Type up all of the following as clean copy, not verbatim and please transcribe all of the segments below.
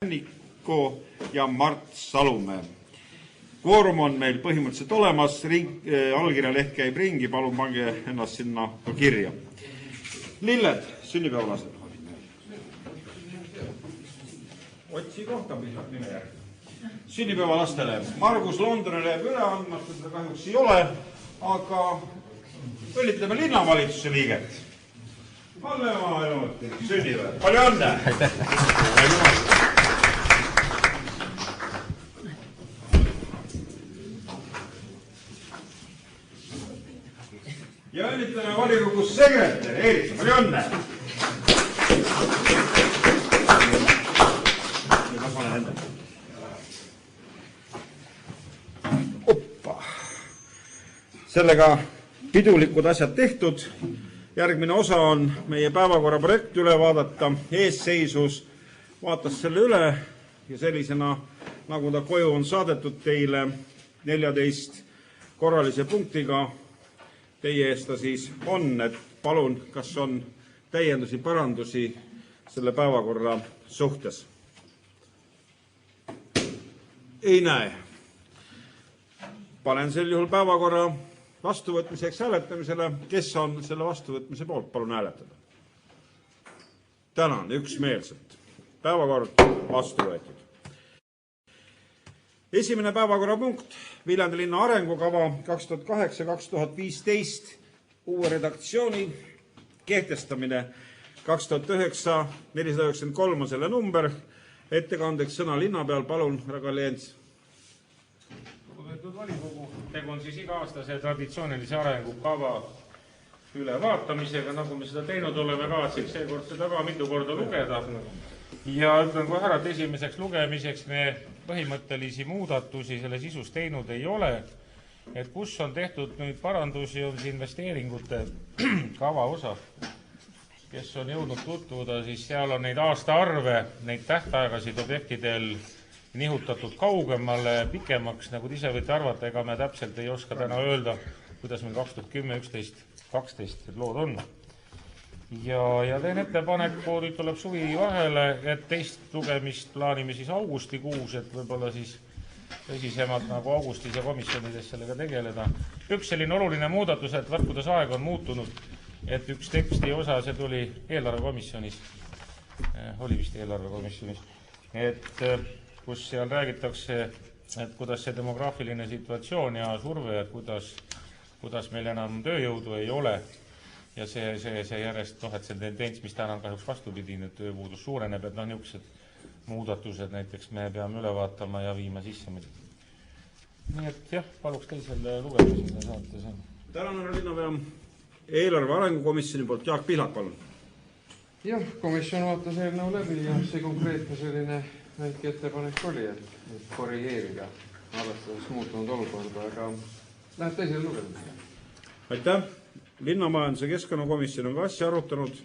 Niko ja Mart Salumäe. Kvoorum on meil põhimõtteliselt olemas, allkirjaleht käib ringi, palun pange ennast sinna ka kirja. Lilled, sünnipäevalased. Otsi kohta pisat nime järgi. Sünnipäevalastele. Margus Londonile jääb üle andmast, seda kahjuks ei ole, aga õnnitleme linnavalitsuse liiget. Hallemaa Eluti, sünnipäev. Palju õnne! Ja õnnitleme volikogu sekretär Eerik, palju õnne! Sellega pidulikud asjad tehtud. Järgmine osa on meie päevakorra projekt üle vaadata. Eesseisus vaatas selle üle ja sellisena, nagu ta koju on saadetud teile 14 korralise punktiga, teie eest ta siis on, et palun, kas on täiendusi, parandusi selle päevakorra suhtes? Ei näe. Panen sel juhul päevakorra vastuvõtmiseks hääletamisele. Kes on selle vastuvõtmise poolt? Palun hääletada. Tänan, üksmeelselt. Päevakord vastu võetud. Esimene päevakorrapunkt, Viljandi linna arengukava 2008-2015 uue redaktsiooni kehtestamine 2009-493 on selle number. Ettekandeks sõna linna peal, palun, härra Kalliens. Lugupeetud volikogu, tegu on siis iga-aastase traditsioonilise arengukava ülevaatamisega, nagu me seda teinud oleme, kavatseks seekord seda ka mitu korda lugeda. Ja ütlen kohe ära, et esimeseks lugemiseks me põhimõttelisi muudatusi selle sisus teinud ei ole. Et kus on tehtud nüüd parandusi, on see investeeringute kava osa. Kes on jõudnud tutvuda, siis seal on neid aastaarve, neid tähtaegasid objektidel nihutatud kaugemale, pikemaks, nagu te ise võite arvata, ega me täpselt ei oska täna öelda, kuidas meil 2010, 11, 12 lood on. Ja teen ettepaneku, nüüd tuleb suvi vahele, et teist lugemist plaanime siis augustikuus, et võib-olla siis tõsisemalt nagu augustis ja komisjonides sellega tegeleda. Üks selline oluline muudatus, et vaat kuidas aeg on muutunud, et üks teksti osa, see tuli eelarvekomisjonis, oli vist eelarvekomisjonis, et kus seal räägitakse, et kuidas see demograafiline situatsioon ja surve, et kuidas meil enam tööjõudu ei ole. Ja see järjest, et see tendents, mis täna on kahjuks vastupidine, et tööpuudus suureneb, et niisugused muudatused näiteks me peame üle vaatama ja viima sisse. Nii et jah, paluks teisele lugemisele saate see. Tänan, härra linnapea. Eelarve arengukomisjoni poolt Jaak Pihlak, palun. Jah, komisjon vaatas eelnõu läbi ja see konkreetne selline väike ettepanek oli, et korrigeerida arvestades muutunud olukorda, aga läheb teisele lugemisele. Aitäh. Linnamajanduse keskkonnakomisjon on ka asja arutanud.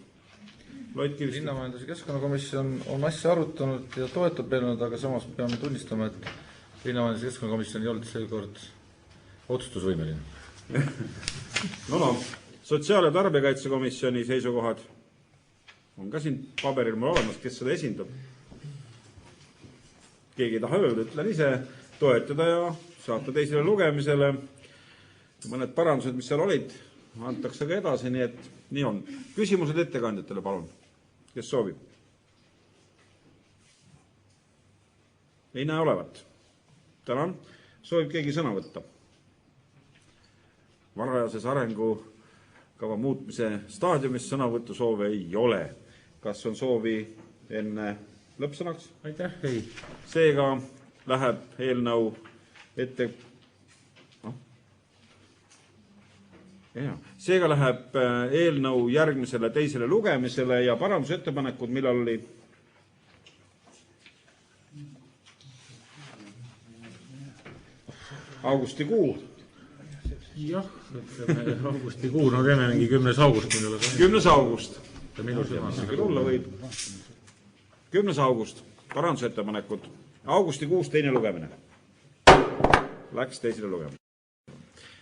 Linnamajanduse keskkonnakomisjon on asja arutanud ja toetab eelnõud, aga samas peame tunnistama, et Linnamajanduse keskkonnakomisjon ei olnud seekord otsustusvõimeline. No, sotsiaal- ja tarbijakaitsekomisjoni seisukohad on ka siin paberil mul olemas, kes seda esindab. Keegi ei taha öelda, ütlen ise, toetada ja saata teisele lugemisele. Mõned parandused, mis seal olid, antakse ka edasi, nii et nii on. Küsimused ettekandjatele, palun. Kes soovib? Ei näe olevat. Tänan. Soovib keegi sõna võtta? Varajases arengukava muutmise staadiumis sõnavõttu soove ei ole. Kas on soovi enne lõppsõnaks? Aitäh, ei. Seega läheb eelnõu ette... Seega läheb eelnõu järgmisele teisele lugemisele ja parandusettepanekud, millal oli? Augustikuu. Jah, augustikuu, no teeme mingi 10. august. 10. august. Küll olla võib. 10. august, parandusettepanekud. Augustikuus teine lugemine. Läks teisele lugemine.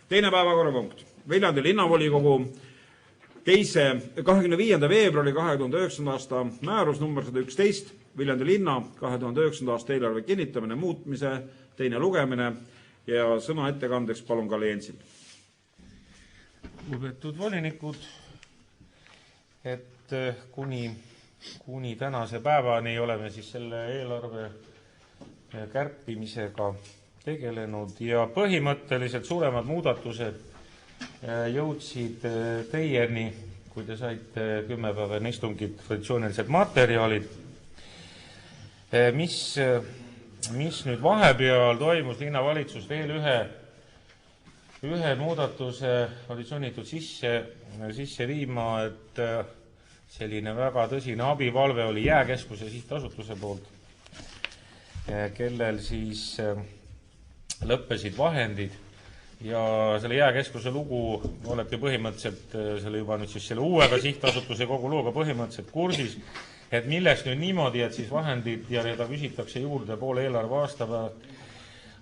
Teine päevakorrapunkt. Viljandi linnavolikogu 25. veebruari 2009. aasta määrus number 111 Viljandi linna 2009. aasta eelarve kinnitamine, muutmise, teine lugemine ja sõna ettekandeks palun Kalle Jensil. Lugupeetud volinikud, et kuni tänase päevani oleme siis selle eelarve kärpimisega tegelenud ja põhimõtteliselt suuremad muudatused jõudsid teieni, kui te saite 10-päevane istungit traditsioonilised materjalid. Mis nüüd vahepeal toimus, linnavalitsus veel ühe muudatuse oli sunnitud sisse viima, et selline väga tõsine abipalve oli Jääkeskuse sihtasutuse poolt, kellel siis lõppesid vahendid ja selle Jääkeskuse lugu olete põhimõtteliselt selle juba nüüd siis selle uuega sihtasutuse kogu looga põhimõtteliselt kursis, et millest nüüd niimoodi, et siis vahendid ja ta küsitakse juurde poole eelarve aasta pealt.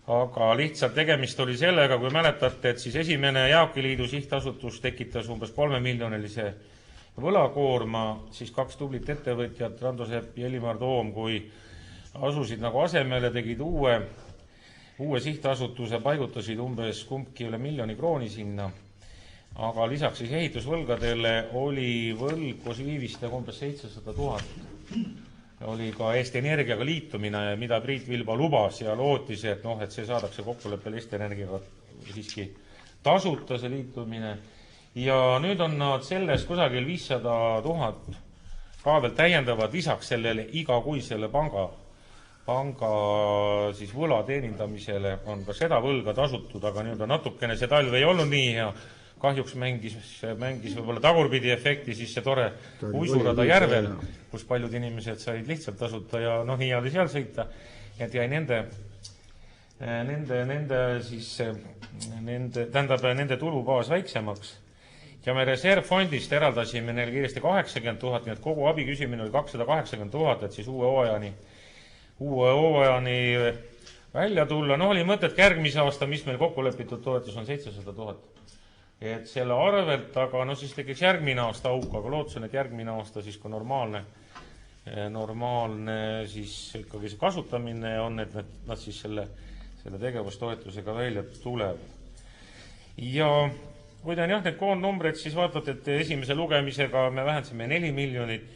Aga lihtsalt tegemist oli sellega, kui mäletate, et siis esimene Jaakiliidu sihtasutus tekitas umbes 3-miljonilise võlakoorma, siis 2 tublit ettevõtjat, Rando Sepp ja Elimar Toom, kui asusid nagu asemele, tegid uue sihtasutuse, paigutasid umbes kumbki üle 1 miljoni krooni sinna. Aga lisaks siis ehitusvõlgadele oli võlg koos viivistega umbes 700 000. Oli ka Eesti Energiaga liitumine, mida Priit Vilba lubas ja lootis, et see saadakse kokkuleppel Eesti Energiaga siiski tasuta see liitumine. Ja nüüd on nad sellest kusagil 500 000 ka veel täiendavad lisaks sellele igakuisele panga siis võla teenindamisele on ka seda võlga tasutud, aga nüüd natukene see talv ei olnud nii hea. Kahjuks mängis võib-olla tagurpidi efekti siis see tore Uisurada järvel, kus paljud inimesed said lihtsalt tasuta ja nii oli seal sõita, et jäi nende tulubaas väiksemaks. Ja me reservfondist eraldasime neile kiiresti 80 000, nii et kogu abi küsimine oli 280 000, et siis uue hooajani välja tulla. Oli mõtet järgmise aasta, mis meil kokkulepitud toetus on 700 000. Et selle arvelt, aga siis tekiks järgmine aasta auk, aga lootsin, et järgmine aasta siis kui normaalne siis ikkagi see kasutamine on, et nad siis selle tegevustoetusega välja tulevad. Ja kui te need koondnumbrid, siis vaatate, et esimese lugemisega me vähendasime 4 miljonit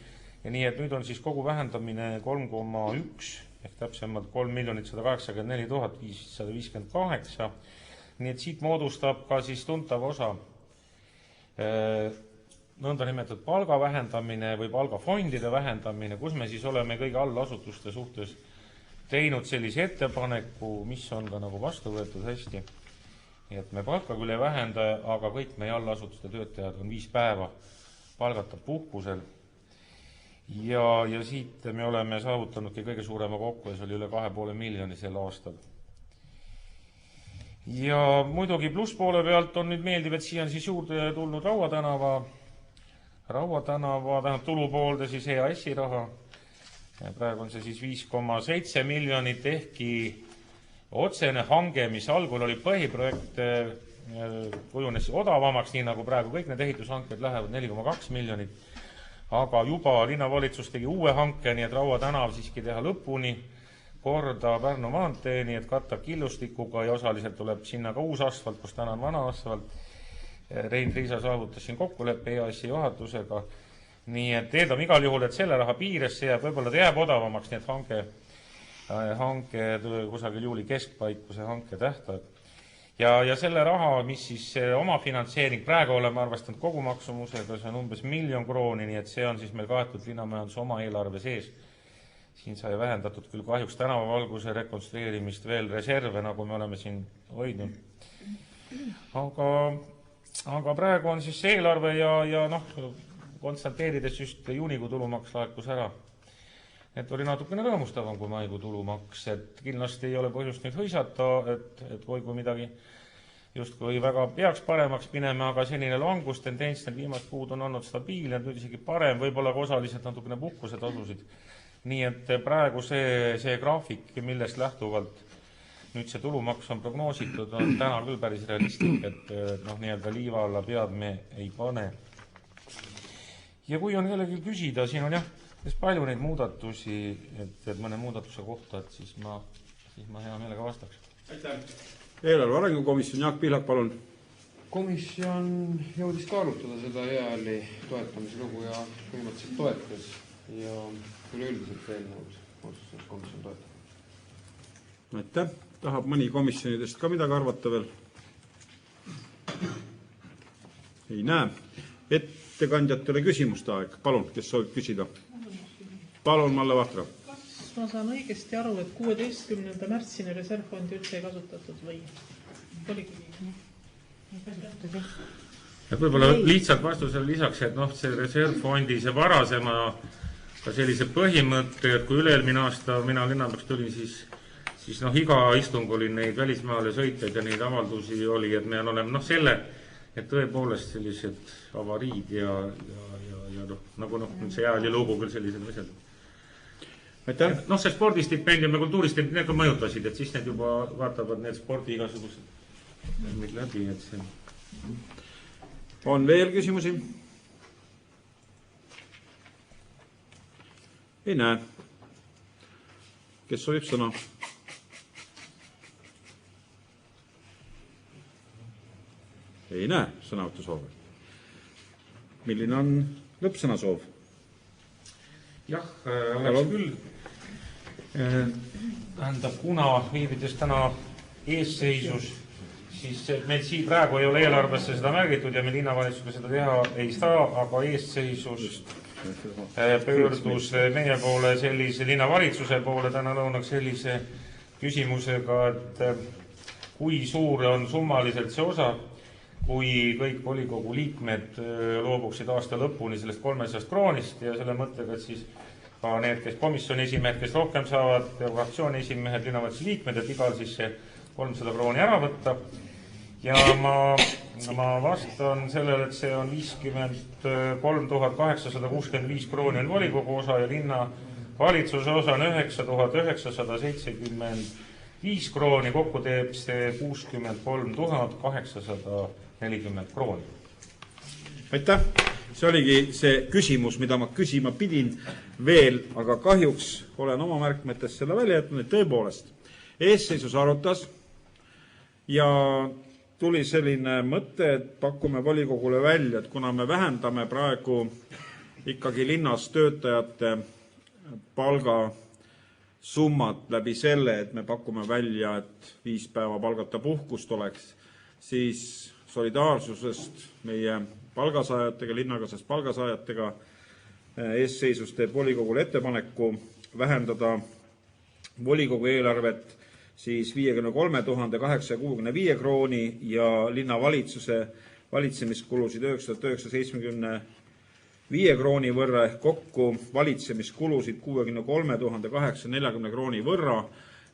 ja nii, et nüüd on siis kogu vähendamine 3,1 ehk täpsemalt 3 184 558. Nii et siit moodustab ka siis tuntav osa nõndanimetatud palga vähendamine või palgafondide vähendamine, kus me siis oleme kõigi allasutuste suhtes teinud sellise ettepaneku, mis on ka nagu vastu võetud hästi. Et me palka küll ei vähenda, aga kõik meie allasutuste töötajad on 5 päeva palgata puhkusel. Ja siit me oleme saavutanudki kõige suurema kokku ja see oli üle 2,5 miljoni sel aastal. Ja muidugi plusspoole pealt on nüüd meeldiv, et siia on siis juurde tulnud Raua tänava tähendab tulupoolde siis EAS-i raha. Praegu on see siis 5,7 miljonit ehkki otsene hange, mis algul oli põhiprojekt, kujunes odavamaks, nii nagu praegu kõik need ehitushanked lähevad 4,2 miljonit. Aga juba linnavalitsus tegi uue hanke, nii et Raua tänav siiski teha lõpuni korda Pärnu maantee, nii et katta killustikuga ja osaliselt tuleb sinna ka uus asfalt, kus täna on vana asfalt. Rein Riisa saavutas siin kokkuleppe EAS-i juhatusega. Nii et eeldame igal juhul, et selle raha piires see jääb, võib-olla ta jääb odavamaks, nii et hanke kusagil juuli keskpaik, kui see hanke tähtaeg. Ja selle raha, mis siis omafinantseering, praegu oleme arvestanud kogu maksumusega, see on umbes 1 miljon krooni, nii et see on siis meil kaetud linnamajanduse oma eelarve sees. Siin sai vähendatud küll kahjuks tänavavalguse rekonstrueerimist veel reserve, nagu me oleme siin hoidnud. Aga praegu on siis see eelarve ja konstanteerides just juunikuu tulumaks laekus ära. Et oli natukene rõõmustavam kui maikuu tulumaks, et kindlasti ei ole põhjust nüüd hõisata, et kui midagi justkui väga peaks paremaks minema, aga senine langustendents need viimast kuud on olnud stabiilne, nüüd isegi parem, võib-olla ka osaliselt natukene puhkuse tasusid. Nii et praegu see graafik, millest lähtuvalt nüüd see tulumaks on prognoositud, on täna küll päris realistlik, et nii-öelda liiva alla pead me ei pane. Ja kui on kellelgi küsida, siin on Sest palju neid muudatusi, et mõne muudatuse kohta, et siis ma hea meelega vastaks. Aitäh! Eelarve arengukomisjon, Jaak Pihlak, palun. Komisjon jõudis kaalutada seda EAL-i toetamise lugu ja põhimõtteliselt toetas ja üleüldiselt eelnõud otsustas komisjon toetada. Aitäh! Tahab mõni komisjonidest ka midagi arvata veel? Ei näe. Ettekandjatele küsimuste aeg. Palun, kes soovib küsida? Palun, Malle Vahtra. Kas ma saan õigesti aru, et 16. märtsini reservfondi üldse ei kasutatud või oligi? Võib-olla lihtsalt vastusele lisaks, et see reservfondi, see varasema ka sellise põhimõtte, et kui üle-eelmine aasta mina linnapeaks tulin, siis iga istung oli neid välismaale sõiteid ja neid avaldusi oli, et me oleme selle, et tõepoolest sellised avariid ja nagu see EAL-i lugu küll sellised asjad. Aitäh! See spordistipendium ja kultuuristipendium, need ka mõjutasid, et siis need juba vaatavad need spordi igasugused läbi, et see... On veel küsimusi? Ei näe. Kes soovib sõna? Ei näe sõnavõttu soove. Milline on lõppsõna soov? Jah, oleks küll. Tähendab, kuna viibides täna eesseisus, siis meil siin praegu ei ole eelarvesse seda märgitud ja me linnavalitsusega seda teha ei saa, aga eesseisus pöördus meie poole sellise linnavalitsuse poole täna lõunaks sellise küsimusega, et kui suur on summaliselt see osa, kui kõik volikogu liikmed loobuksid aasta lõpuni sellest 300 kroonist ja selle mõttega, et siis ka need, kes komisjoni esimehed, kes rohkem saavad, fraktsiooni esimehed, linnavalitsuse liikmed, et igal siis see 300 krooni ära võtta. Ja ma vastan sellele, et see on 53 865 krooni on volikogu osa ja linna valitsuse osa on 9975 krooni, kokku teeb see 63 840 krooni. Aitäh! See oligi see küsimus, mida ma küsima pidin veel, aga kahjuks olen oma märkmetes selle välja jätnud, et tõepoolest eesseisus arutas ja tuli selline mõte, et pakume volikogule välja, et kuna me vähendame praegu ikkagi linnas töötajate palgasummat läbi selle, et me pakume välja, et 5 päeva palgata puhkust oleks, siis solidaarsusest meie palgasaajatega, linnakasest palgasaajatega eesseisus teeb volikogule ettepaneku vähendada volikogu eelarvet siis 53 865 krooni ja linnavalitsuse valitsemiskulusid 9975 krooni võrra ehk kokku valitsemiskulusid 63 840 krooni võrra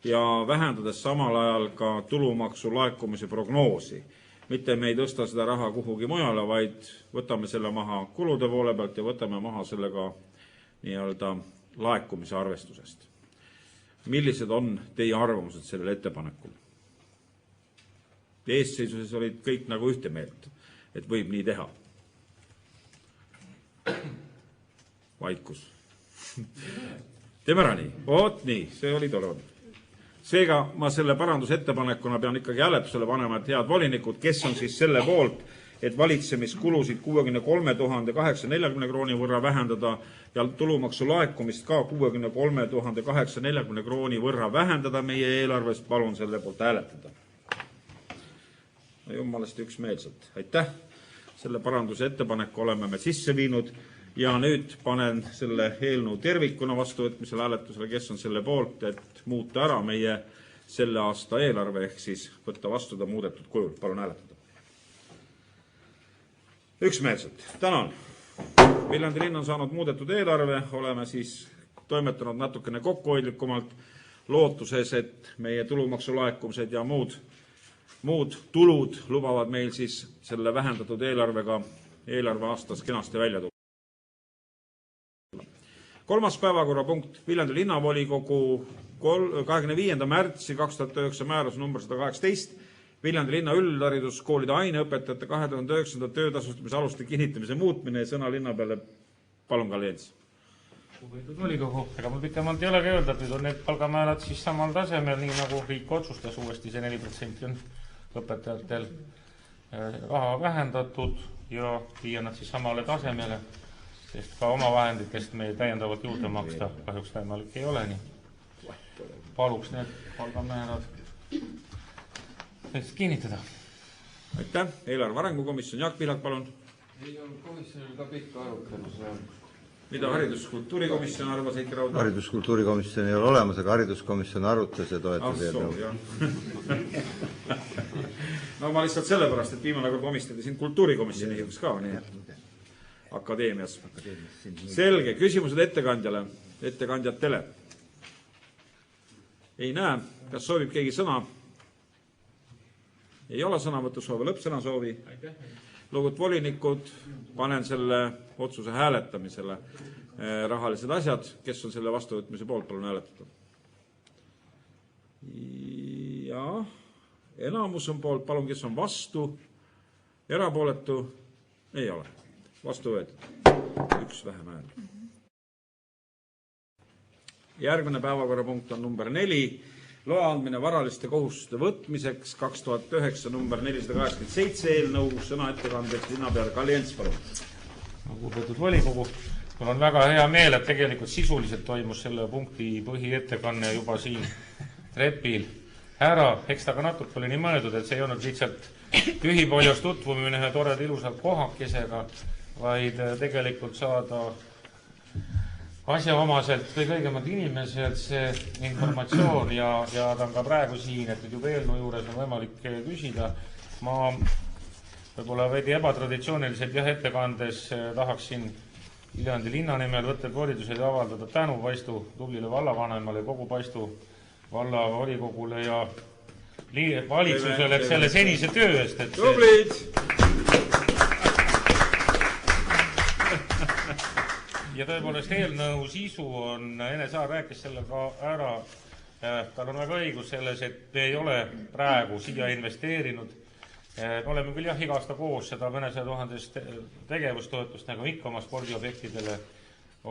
ja vähendades samal ajal ka tulumaksu laekumise prognoosi. Mitte me ei tõsta seda raha kuhugi mujale, vaid võtame selle maha kulude poole pealt ja võtame maha sellega nii-öelda laekumise arvestusest. Millised on teie arvamused sellele ettepanekul? Eesseisuses olid kõik nagu ühte meelt, et võib nii teha. Vaikus. Teeme ära nii. Oot nii, see oli tore. Seega ma selle parandusettepanekuna pean ikkagi hääletusele panema, et head volinikud, kes on siis selle poolt, et valitsemiskulusid 63 840 krooni võrra vähendada ja tulumaksu laekumist ka 63 840 krooni võrra vähendada meie eelarves, palun selle poolt hääletada. Jumalast üksmeelselt. Aitäh! Selle parandusettepaneku oleme me sisse viinud ja nüüd panen selle eelnõu tervikuna vastuvõtmisele hääletusele, kes on selle poolt, et muuta ära meie selle aasta eelarve ehk siis võtta vastu ta muudetud kujul. Palun hääletada. Üksmeelselt. Tänan. Viljandi linn on saanud muudetud eelarve, oleme siis toimetanud natukene kokkuhoidlikumalt lootuses, et meie tulumaksulaekumised ja muud tulud lubavad meil siis selle vähendatud eelarvega eelarve aastas kenasti välja tuua. 3. päevakorrapunkt Viljandi linnavolikogu 25. märtsi 2009 määrus number 118 Viljandi linna üldhariduskoolide aineõpetajate 2009. töötasustamise aluste kinnitamise muutmine ja sõna linna peale. Palun, Kalle Jens. Lugupeetud volikogu, ega mul pikemalt ei olegi öelda, et nüüd on need palgamäärad siis samal tasemel, nii nagu riik otsustas uuesti, see 4% on õpetajatel raha vähendatud ja viia nad siis samale tasemele, sest ka omavahenditest meil täiendavalt juurde maksta kahjuks võimalik ei ole, nii paluks need palgamäärad kinnitada. Aitäh, eelarve arengukomisjon, Jaak Pihlak, palun. Ei olnud komisjonil ka pikka arutelu seal. Mida hariduskultuurikomisjon arvas, Heiki Raudmäe? Hariduskultuurikomisjon ei ole olemas, aga hariduskomisjon arutas ja toetas eelnõu. No ma lihtsalt sellepärast, et viimane kord omistati siin kultuurikomisjoni juures ka, nii akadeemias. Selge, küsimused ettekandjatele. Ei näe, kas soovib keegi sõna? Ei ole sõnavõtu soovi, lõppsõna soovi. Lugupeetud volinikud, panen selle otsuse hääletamisele. Rahalised asjad, kes on selle vastuvõtmise poolt, palun hääletada. Ja enamus on poolt, palun, kes on vastu, erapooletu, ei ole. Vastu võetud. Üks vähem hääl. Järgmine päevakorrapunkt on number 4. Loa andmine varaliste kohustuste võtmiseks 2009 number 487 eelnõu, sõna ettekandeks linnapeal Kalli Ents, palun. Lugupeetud volikogu, mul on väga hea meel, et tegelikult sisuliselt toimus selle punkti põhiettekanne juba siin trepil ära. Eks ta ka natuke oli nii mõeldud, et see ei olnud lihtsalt tühipoljas tutvumine ühe toreda ilusa kohakesega, vaid tegelikult saada asjaomaselt või kõigemalt inimeselt see informatsioon ja ta on ka praegu siin, et nüüd juba eelnõu juures on võimalik küsida. Ma võib-olla veidi ebatraditsiooniliselt ettekandes tahaksin Viljandi linna nimel võtta volidused ja avaldada tänu Paistu tublile vallavanemale, kogu Paistu valla volikogule ja valitsusele selle senise töö eest. Tublid! Ja tõepoolest eelnõu sisu on, Ene Saar rääkis selle ka ära, tal on väga õigus selles, et me ei ole praegu siia investeerinud. Me oleme küll iga aasta koos seda mõnesaja tuhandest tegevustoetust, nagu ikka oma spordiobjektidele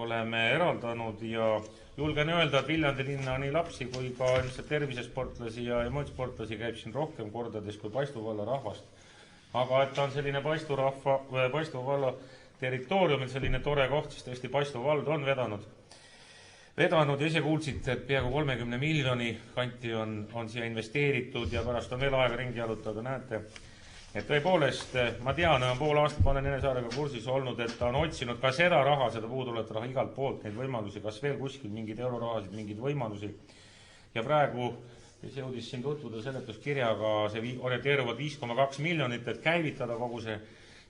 oleme eraldanud ja julgen öelda, et Viljandi linna nii lapsi kui ka ilmselt tervisesportlasi ja muid sportlasi käib siin rohkem kordades kui Paistu valla rahvast. Aga et ta on selline Paistu valla territooriumil selline tore koht, siis tõesti Paistu vald on vedanud ja ise kuulsite, et peaaegu 30 miljoni kanti on siia investeeritud ja pärast on veel aega ringi jalutada, näete. Et tõepoolest, ma tean, pool aastat ma olen Ene Saarega kursis olnud, et ta on otsinud ka seda raha, seda puuduvat raha igalt poolt, neid võimalusi, kas veel kuskil mingeid eurorahasid, mingeid võimalusi. Ja praegu, kes jõudis siin tutvuda seletuskirjaga, see orienteeruvad 5,2 miljonit, et käivitada kogu see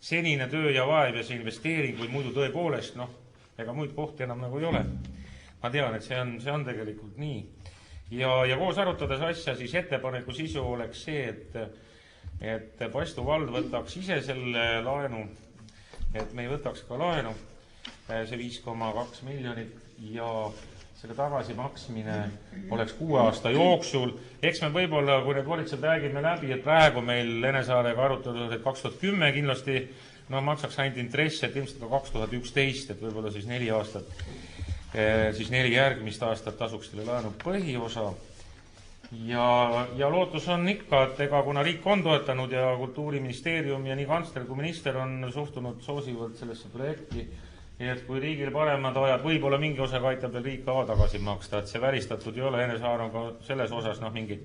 senine töö ja vaev ja see investeering või muidu tõepoolest, ega muid kohti enam nagu ei ole. Ma tean, et see on tegelikult nii. Ja koos arutades asja, siis ettepaneku sisu oleks see, et Paistu vald võtaks ise selle laenu, et me ei võtaks ka laenu, see 5,2 miljonit ja selle tagasimaksmine oleks 6 aasta jooksul. Eks me võib-olla, kui need volitused räägime läbi, et praegu meil Ene Saarega arutatud, et 2010 kindlasti maksaks ainult intress, et ilmselt ka 2011, et võib-olla siis 4 aastat, siis 4 järgmist aastat tasuks selle laenu põhiosa. Ja lootus on ikka, et ega kuna riik on toetanud ja Kultuuriministeerium ja nii kantsler kui minister on suhtunud soosivalt sellesse projekti, et kui riigil paremad ajad, võib-olla mingi osaga aitab veel riik ka tagasi maksta, et see välistatud ei ole. Ene Saar on ka selles osas mingid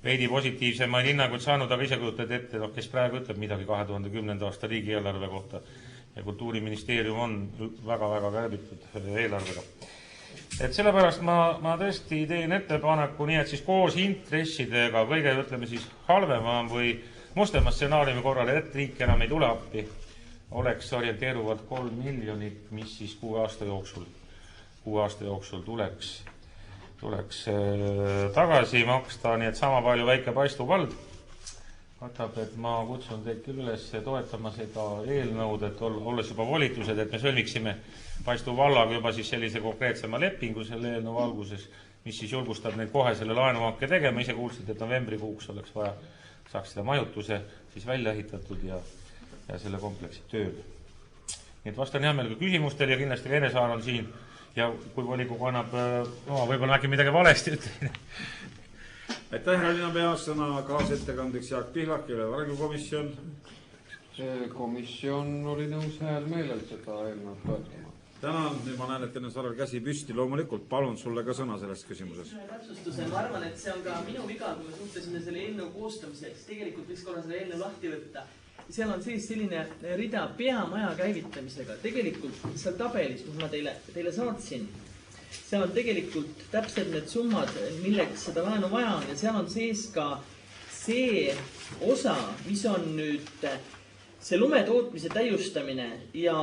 veidi positiivsemaid hinnanguid saanud, aga ise kujutad ette, kes praegu ütleb midagi 2010. aasta riigieelarve kohta ja Kultuuriministeerium on väga-väga kärbitud eelarvega. Et sellepärast ma tõesti teen ettepaneku nii, et siis koos intressidega kõige, ütleme siis halvema või mustema stsenaariumi korral, et riik enam ei tule appi, oleks orienteeruvalt 3 miljonit, mis siis 6 aasta jooksul tuleks tagasi maksta, nii et sama palju väike Paistu vald võtab, et ma kutsun teid küll üles toetama seda eelnõud, et olles juba volitused, et me sõlmiksime Paistu vallaga juba siis sellise konkreetsema lepingu selle eelnõu valguses, mis siis julgustab neid kohe selle laenuhanke tegema. Ise kuulsite, et novembrikuuks oleks vaja, saaks seda majutuse siis välja ehitatud ja selle kompleksi tööl. Nii et vastan hea meelega küsimustele ja kindlasti Ene Saar on siin ja kui volikogu annab, võib-olla äkki midagi valesti ütlen. Aitäh, härra linnapea, sõna kaasettekandeks Jaak Pihlak, eelarvekomisjon. Komisjon oli nõus hääl meelel seda eelnõu toetama. Tänan, nüüd ma näen, et enne Sarel käsi püsti, loomulikult palun sulle ka sõna selles küsimuses. Täpsustuse, ma arvan, et see on ka minu viga, kui me suhtlesime selle eelnõu koostamiseks. Tegelikult võiks korra selle eelnõu lahti võtta. Seal on sees selline rida peamaja käivitamisega. Tegelikult seal tabelis, kus ma teile saatsin, seal on tegelikult täpselt need summad, milleks seda laenu vaja on. Ja seal on sees ka see osa, mis on nüüd see lumetootmise täiustamine ja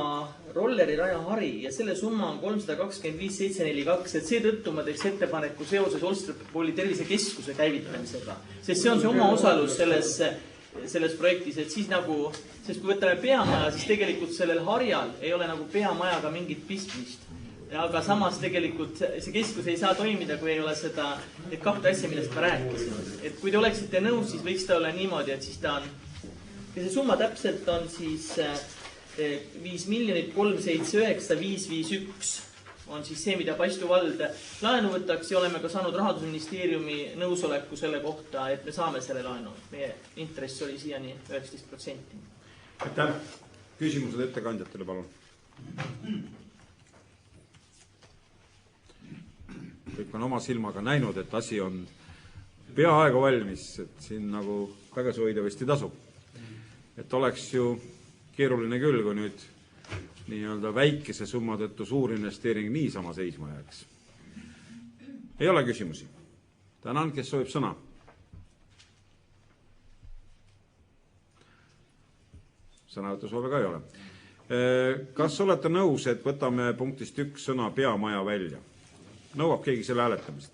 rolleri rajahari ja selle summa on 325 742, et seetõttu ma teeks ettepaneku seoses Olstepoli tervisekeskuse käivitamisega. Sest see on see oma osalus selles projektis, et siis nagu, sest kui võtame peamaja, siis tegelikult sellel harjal ei ole nagu peamajaga mingit pistmist. Aga samas tegelikult see keskus ei saa toimida, kui ei ole seda, et kahte asja, millest ma rääkisin. Et kui te oleksite nõus, siis võiks ta olla niimoodi, et siis ta on, ja see summa täpselt on siis 5 379 551 on siis see, mida Paistu vald laenu võtaks ja oleme ka saanud Rahandusministeeriumi nõusoleku selle kohta, et me saame selle laenu. Meie intress oli siiani 19%. Aitäh. Küsimused ettekandjatele, palun. Kõik on oma silmaga näinud, et asi on peaaegu valmis, et siin nagu väga hoida vist ei tasu. Et oleks ju keeruline küll, kui nüüd nii-öelda väikese summa tõttu suur investeering niisama seisma jääks. Ei ole küsimusi. Tänan, kes soovib sõna. Sõnavõtusoove ka ei ole. Kas olete nõus, et võtame punktist 1 sõna peamaja välja? Nõuab keegi selle hääletamist?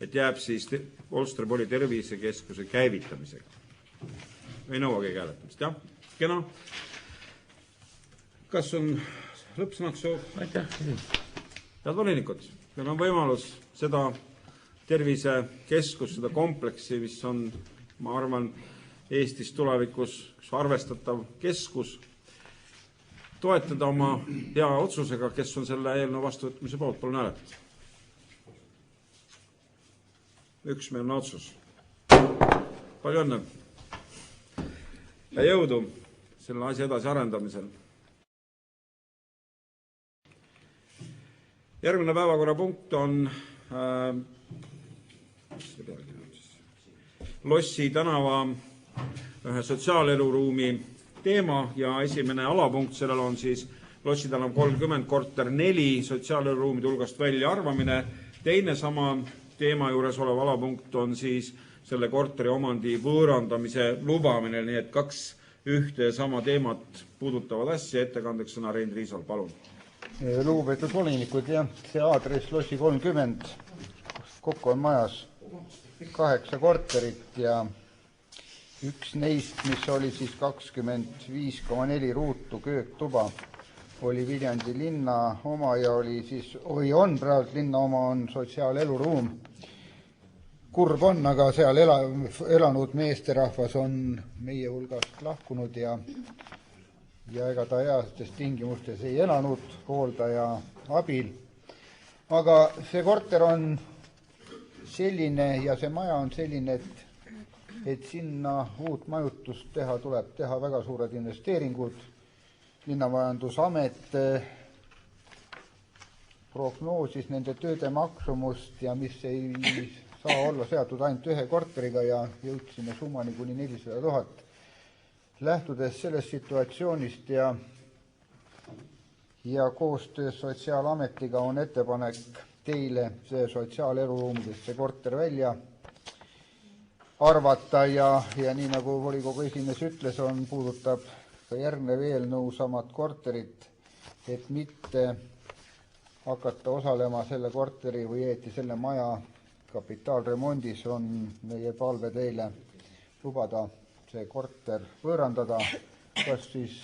Et jääb siis Olstepoli tervisekeskuse käivitamisega. Ei nõua keegi hääletamist, jah? Kena. Kas on lõppsõnaks soov? Aitäh. Head volinikud, meil on võimalus seda tervisekeskust, seda kompleksi, mis on, ma arvan, Eestis tulevikus üks arvestatav keskus, toetada oma hea otsusega, kes on selle eelnõu vastuvõtmise poolt, palun hääletada. Üksmeelne otsus. Palju õnne ja jõudu selle asja edasi arendamisel. Järgmine päevakorrapunkt on Lossi tänava ühe sotsiaaleluruumi teema ja esimene alapunkt sellel on siis Lossi tänav 30 korter 4 sotsiaaleluruumide hulgast välja arvamine. Teine sama teema juures olev alapunkt on siis selle korteri omandi võõrandamise lubamine, nii et 2 ühte ja sama teemat puudutavad asja. Ettekandeks sõna Rein Riisal, palun. Lugupeetud volinikud, jah, see aadress Lossi 30, kokku on majas 8 korterit ja üks neist, mis oli siis 25,4 ruutu kööktuba, oli Viljandi linna oma ja on praegu linna oma, on sotsiaaleluruum. Kurb on, aga seal elanud meesterahvas on meie hulgast lahkunud ja ega ta heastes tingimustes ei elanud hooldaja abil. Aga see korter on selline ja see maja on selline, et sinna uut majutust teha tuleb teha väga suured investeeringud. Linnamajandusamet prognoosis nende tööde maksumust ja mis ei saa olla seatud ainult ühe korteriga ja jõudsime summani kuni 400 000. Lähtudes sellest situatsioonist ja koostöös Sotsiaalametiga on ettepanek teile see sotsiaaleluruumidest see korter välja arvata ja nii nagu volikogu esimees ütles, puudutab ka järgnev eelnõu samad korterit, et mitte hakata osalema selle korteri või õieti selle maja kapitaalremondis, on meie palve teile lubada see korter võõrandada, kas siis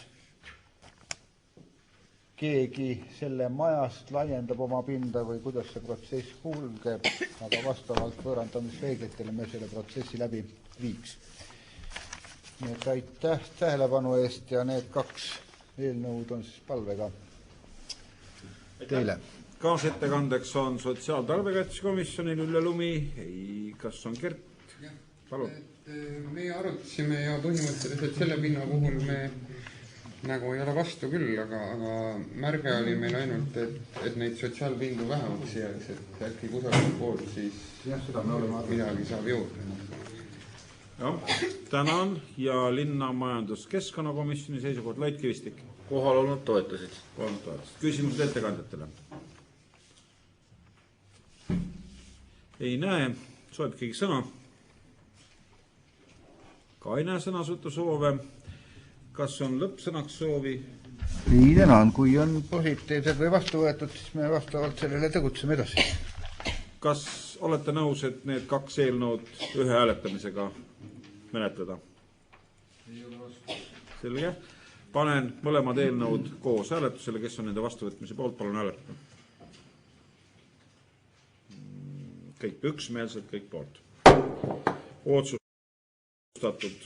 keegi selle majast laiendab oma pinda või kuidas see protsess kulgeb, aga vastavalt võõrandamisreeglitele me selle protsessi läbi viiks. Nii et aitäh tähelepanu eest ja need 2 eelnõud on siis palvega. teile. Kaasettekandeks on Sotsiaaltarbekaitsekomisjonil Ülle Lumi. Kas on Kert? Palun. Me arutasime ja põhimõtteliselt selle pinna puhul me nagu ei ole vastu küll, aga märge oli meil ainult, et neid sotsiaalpindu vähemaks jääks, et äkki kusagilt poolt siis midagi saab juurde. Tänan ja Linnamajanduskeskkonnakomisjoni seisukoht Lait Kivistik. Kohal olnud toetasid. Küsimused ettekandjatele? Ei näe. Soovib keegi sõna? Ka ei näe sõnasõttu soove. Kas on lõppsõnaks soovi? Nii tänan, kui on positiivsed või vastu võetud, siis me vastavalt sellele tegutseme edasi. Kas olete nõus, et need 2 eelnõud ühe hääletamisega menetleda? Selge. Panen mõlemad eelnõud koos hääletusele, kes on nende vastuvõtmise poolt, palun hääletada. Kõik üksmeelselt, kõik poolt. Otsustatud.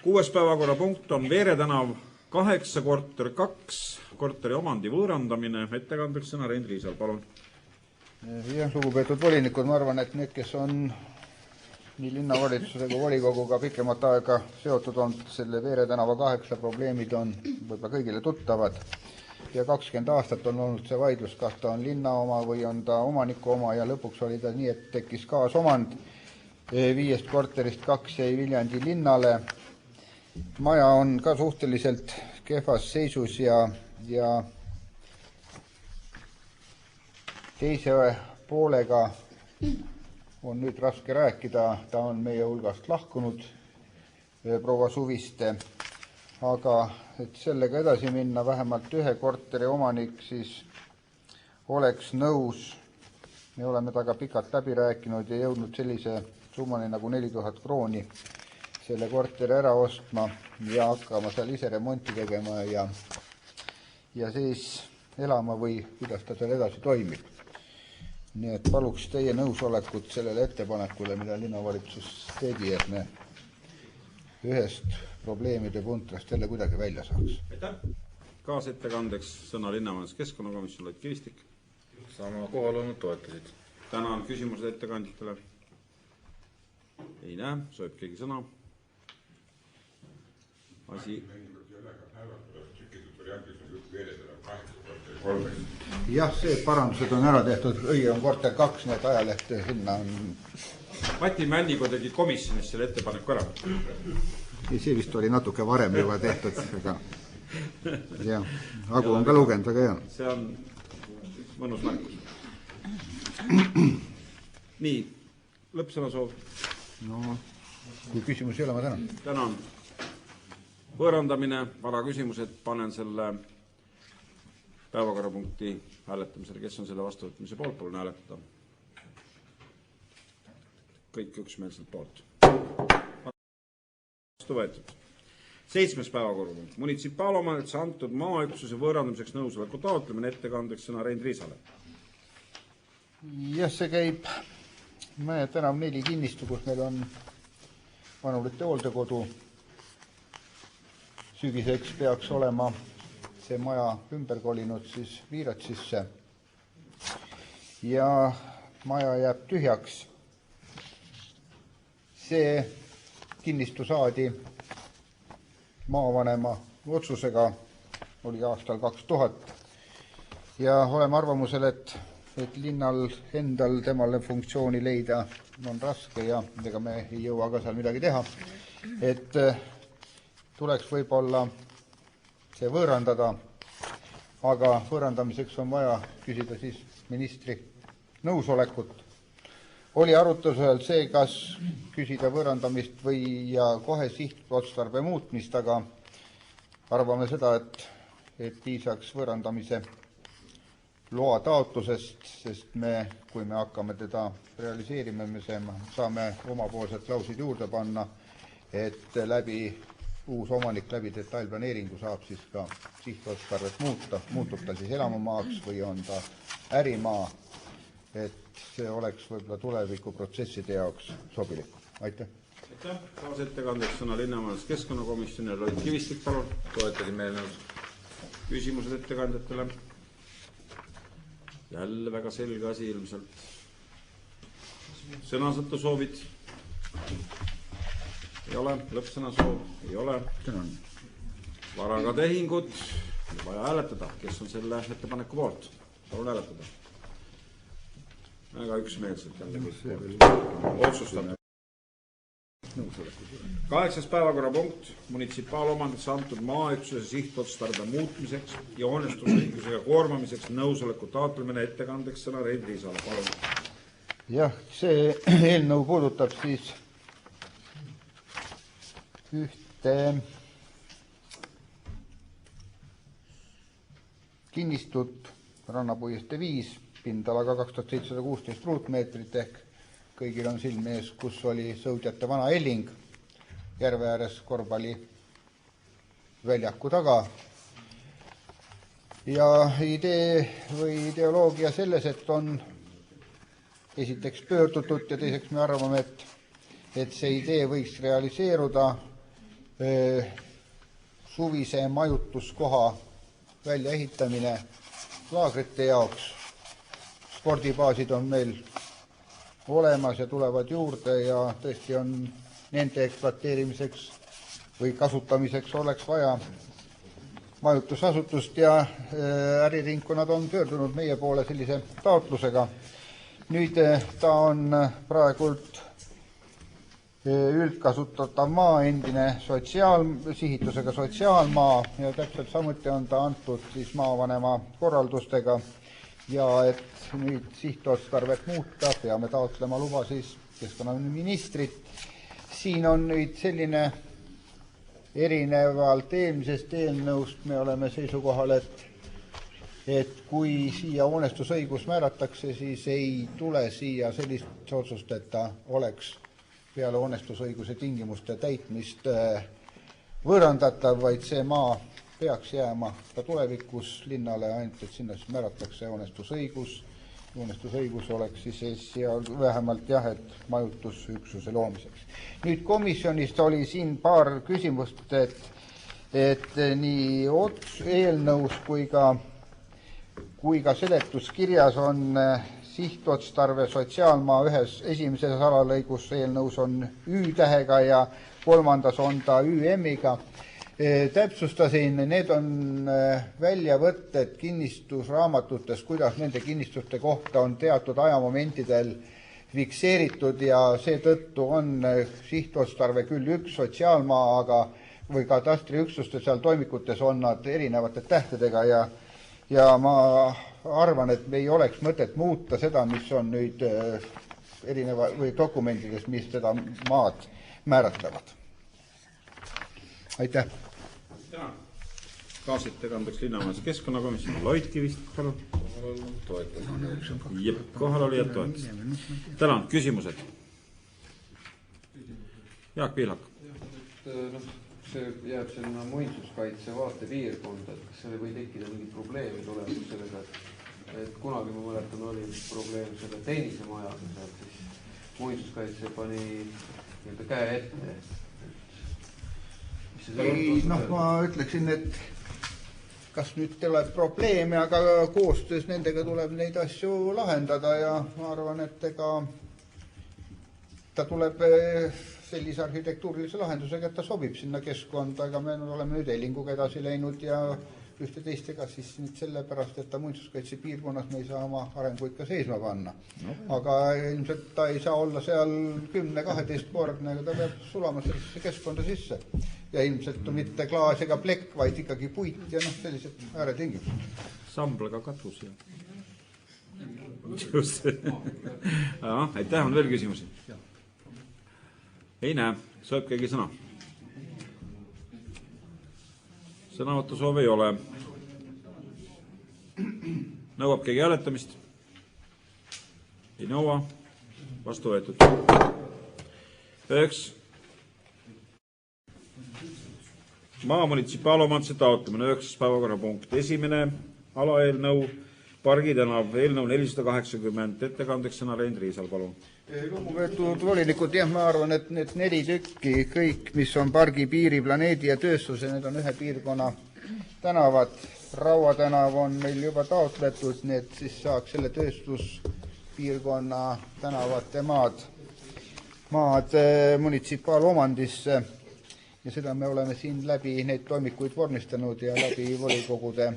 6. päevakorrapunkt on Veere tänav 8, korter 2, korteri omandi võõrandamine. Ettekandeks sõna Rein Riisal, palun. Jah, lugupeetud volinikud, ma arvan, et need, kes on nii linnavalitsusega kui volikoguga pikemat aega seotud on, selle Veere tänava 8 probleemid on võib-olla kõigile tuttavad. Ja 20 aastat on olnud see vaidlus, kas ta on linna oma või on ta omaniku oma ja lõpuks oli ta nii, et tekkis kaasomand. 5 korterist 2 jäi Viljandi linnale. Maja on ka suhteliselt kehvas seisus ja teise poolega on nüüd raske rääkida, ta on meie hulgast lahkunud, proua Suviste, aga et sellega edasi minna, vähemalt 1 korteri omanik siis oleks nõus. Me oleme taga pikalt läbi rääkinud ja jõudnud sellise summani nagu 4000 krooni selle korteri ära ostma ja hakkama seal ise remonti tegema ja siis elama või kuidas ta seal edasi toimib. Nii et paluks teie nõusolekut sellele ettepanekule, mida linnavalitsus tegi, et me ühest probleemide puntrast jälle kuidagi välja saaks. Aitäh. Kaasettekandeks sõna Linnamajanduskeskkonnakomisjon Lait Kivistik. Sama kohal olnud toetasid. Tänan küsimused ettekandjatele. Ei näe, soovib keegi sõna. Jah, see parandused on ära tehtud, õige on korter 2, need ajalehte sinna on. Mati Männigo tegi komisjonis selle ettepaneku ära. See vist oli natuke varem juba tehtud, aga jah, Agu on ka lugenud, aga jah. See on mõnus märkus. Nii, lõppsõna soov. No, kui küsimus ei ole, ma tänan. Tänan. Võõrandamine, vara küsimused, panen selle päevakorrapunkti hääletamisele, kes on selle vastuvõtmise poolt, palun hääletada. Kõik üksmeelselt poolt. Vastu võetud. 7. päevakorrapunkt. Munitsipaalomandisse antud maaüksuse võõrandamiseks nõusoleku taotlemine, ettekandeks sõna Rein Riisale. Jah, see käib tänav 4 kinnistu, kus meil on vanurite hooldekodu. Sügiseks peaks olema see maja ümber kolinud siis Viiratsisse ja maja jääb tühjaks. See kinnistu saadi maavanema otsusega, oli aastal 2000 ja oleme arvamusel, et linnal endal temale funktsiooni leida on raske ja ega me ei jõua ka seal midagi teha, et tuleks võib-olla see võõrandada, aga võõrandamiseks on vaja küsida siis ministri nõusolekut. Oli arutusel see, kas küsida võõrandamist või ja kohe sihtotstarbe muutmist, aga arvame seda, et piisaks võõrandamise loa taotlusest, sest kui me hakkame teda realiseerima, me saame omapoolsed klausid juurde panna, et uus omanik läbi detailplaneeringu saab siis ka sihtotstarvet muuta, muutub ta siis elamumaaks või on ta ärimaa, et see oleks võib-olla tulevikuprotsesside jaoks sobilik. Aitäh. Aitäh. Kaasettekandeks sõna Linnamajanduskeskkonnakomisjoni Lait Kivistik, palun. Toetasin meelnõus. Küsimused ettekandjatele. jälle väga selge asi ilmselt. Sõnasõtusoovid? Ei ole. Lõppsõnasoov? Ei ole. Varaga tehingud? Vaja hääletada. Kes on selle ettepaneku poolt? Palun hääletada. Väga üksmeelselt jälle otsustatud. 8. päevakorrapunkt munitsipaalomandisse antud maaüksuse sihtotstarbe muutmiseks ja hoonestusõigusega koormamiseks nõusoleku taotlemine. Ettekandeks sõna Rein Riisale. Palun. Jah, see eelnõu puudutab siis ühte kinnistut Rannapuiestee 5 pindalaga 2716 ruutmeetrit ehk kõigil on silme ees, kus oli sõudjate vana elling järve ääres korvpalli väljaku taga. Ja idee või ideoloogia selles, et on esiteks pöördutud ja teiseks me arvame, et see idee võiks realiseeruda suvise majutuskoha väljaehitamine laagrite jaoks. Spordibaasid on meil olemas ja tulevad juurde ja tõesti on nende ekspluateerimiseks või kasutamiseks oleks vaja majutusasutust ja äriringkonnad on pöördunud meie poole sellise taotlusega. Nüüd ta on praegult üldkasutatav maa, endine sihitusega sotsiaalmaa ja täpselt samuti on ta antud siis maavanema korraldustega ja et nüüd sihtotstarvet muuta, peame taotlema luba siis keskkonnaministrit. Siin on nüüd selline erinevalt eelmisest eelnõust me oleme seisukohal, et kui siia hoonestusõigus määratakse, siis ei tule siia sellist otsust, et ta oleks peale hoonestusõiguse tingimuste täitmist võõrandatav, vaid see maa peaks jääma ka tulevikus linnale, ainult et sinna siis määratakse hoonestusõigus. Hoonestusõigus oleks siis ja vähemalt jah, et majutusüksuse loomiseks. Nüüd komisjonist oli siin paar küsimust, et nii eelnõus kui ka seletuskirjas on sihtotstarve sotsiaalmaa ühes esimeses alalõigus eelnõus on Ü-tähega ja kolmandas on ta ÜM-iga. Täpsustasin, need on väljavõtted kinnistusraamatutes, kuidas nende kinnistuste kohta on teatud ajamomentidel fikseeritud ja seetõttu on sihtotstarve küll üks sotsiaalmaa, aga või katastriüksuste seal toimikutes on nad erinevate tähtedega ja ma arvan, et me ei oleks mõtet muuta seda, mis on nüüd erineva või dokumentides, mis seda maad määratlevad. Aitäh. Kaasettekandeks linnamajanduse keskkonnakomisjoni Loitkivist, palun. Kohal oli ja toetas. Tänan, küsimused. Jaak Piilak. See jääb sinna muinsuskaitse vaatepiirkonda, et kas selle või tekkida mingi probleemi tulemus sellega, et kunagi ma mäletan, oli probleem selle teenise majaga, et siis muinsuskaitse pani käe ette. Ei, ma ütleksin, et kas nüüd tuleb probleeme, aga koostöös nendega tuleb neid asju lahendada ja ma arvan, et ta tuleb sellise arhitektuurilise lahendusega, et ta sobib sinna keskkonda, aga me oleme nüüd Ellinguga edasi läinud ja ühte teistega siis nüüd sellepärast, et ta muinsuskaitse piirkonnas me ei saa oma arenguid ka seisma panna. Aga ilmselt ta ei saa olla seal 10-12 kordne, aga ta peab sulama sellisesse keskkonda sisse. Ja ilmselt mitte klaas ega plekk, vaid ikkagi puit ja sellised ääretingimused. Samblaga katus ja. Aitäh, on veel küsimusi? Ei näe, soeb keegi sõna? Sõnavõttu soov ei ole. Nõuab keegi hääletamist? Ei nõua. Vastu võetud. 9. Maa munitsipaalomanduse taotlemine 9. päevakorrapunkt. Esimene alaeelnõu Pargi tänav, eelnõu 480. Ettekandeks sõna Rein Riisal, palun. Lugupeetud volinikud, jah, ma arvan, et need 4 tükki, kõik, mis on pargi piiri, planeedi ja tööstuse, need on ühe piirkonna tänavad. Raua tänav on meil juba taotletud, nii et siis saaks selle tööstuspiirkonna tänavate maad munitsipaalomandisse ja seda me oleme siin läbi neid toimikuid vormistanud ja läbi volikogude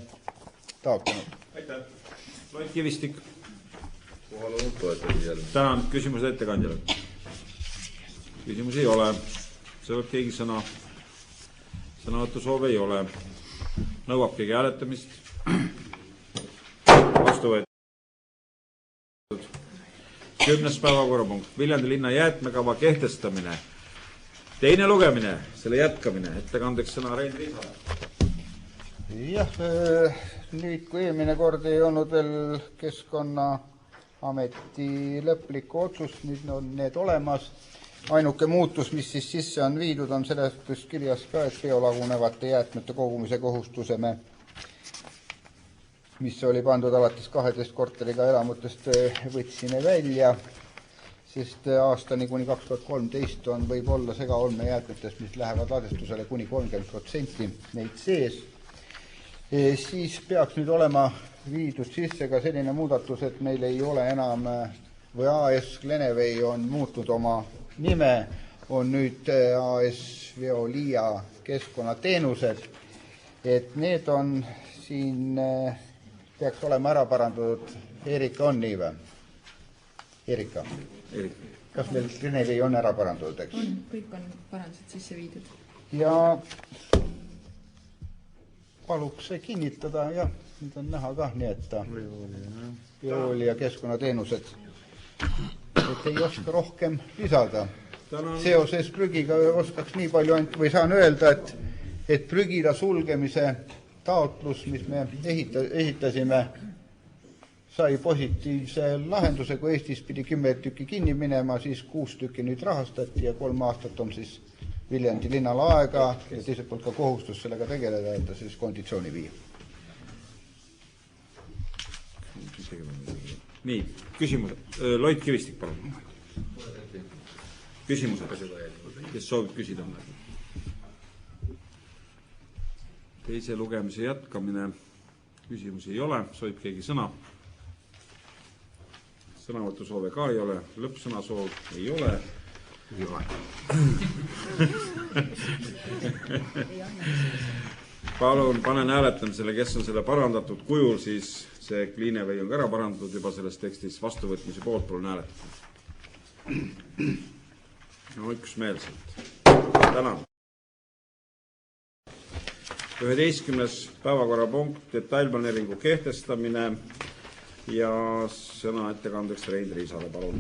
taotlenud. Aitäh. Loit Kivistik. Kohal olnud toetasid jälle. Tänan küsimuse ettekandjale. Küsimusi ei ole. Sõvab keegi sõna? Sõnavõttu soove ei ole. Nõuab keegi hääletamist? Vastu võetud. 10. päevakorrapunkt. Viljandi linna jäätmekava kehtestamine. Teine lugemine, selle jätkamine. Ettekandeks sõna Rein Riisale. Jah, nüüd kui eelmine kord ei olnud veel Keskkonnaameti lõplikku otsust, nüüd on need olemas. Ainuke muutus, mis siis sisse on viidud, on seletuskirjas ka, et biolagunevate jäätmete kogumise kohustuseme, mis oli pandud alates 12 korteriga elamutest, võtsime välja, sest aastani kuni 2013 on võib-olla segaolmejäätmetest, mis lähevad ladestusele kuni 30% neid sees. Siis peaks nüüd olema viidud sisse ka selline muudatus, et meil ei ole enam või AS Glenevee on muutnud oma nime, on nüüd AS Veolia keskkonnateenused, et need on siin, peaks olema ära parandatud. Erika on nii või? Erika, kas meil Glenevee on ära parandatud, eks? On, kõik on parandused sisse viidud. Ja paluks see kinnitada, jah, nüüd on näha ka, nii et Veolia keskkonnateenused. Et ei oska rohkem lisada. Seoses prügiga oskaks nii palju ainult, või saan öelda, et prügila sulgemise taotlus, mis me esitasime, sai positiivse lahenduse, kui Eestis pidi 10 tükki kinni minema, siis 6 tükki nüüd rahastati ja 3 aastat on siis Viljandi linnal aega ja teiselt poolt ka kohustus sellega tegeleda, et ta siis konditsiooni viia. Nii, küsimused. Loit Kivistik, palun. Küsimused, kes soovib küsida. Teise lugemise jätkamine. Küsimusi ei ole. Soovib keegi sõna? Sõnavõttu soove ka ei ole. Lõppsõna soov ei ole. Palun panen hääletamisele, kes on selle parandatud kujul, siis see Glenevee on ka ära parandatud juba selles tekstis, vastuvõtmise poolt palun hääletada. No üksmeelselt. Tänan. 11. päevakorrapunkt, detailplaneeringu kehtestamine ja sõna ettekandeks Rein Riisale, palun.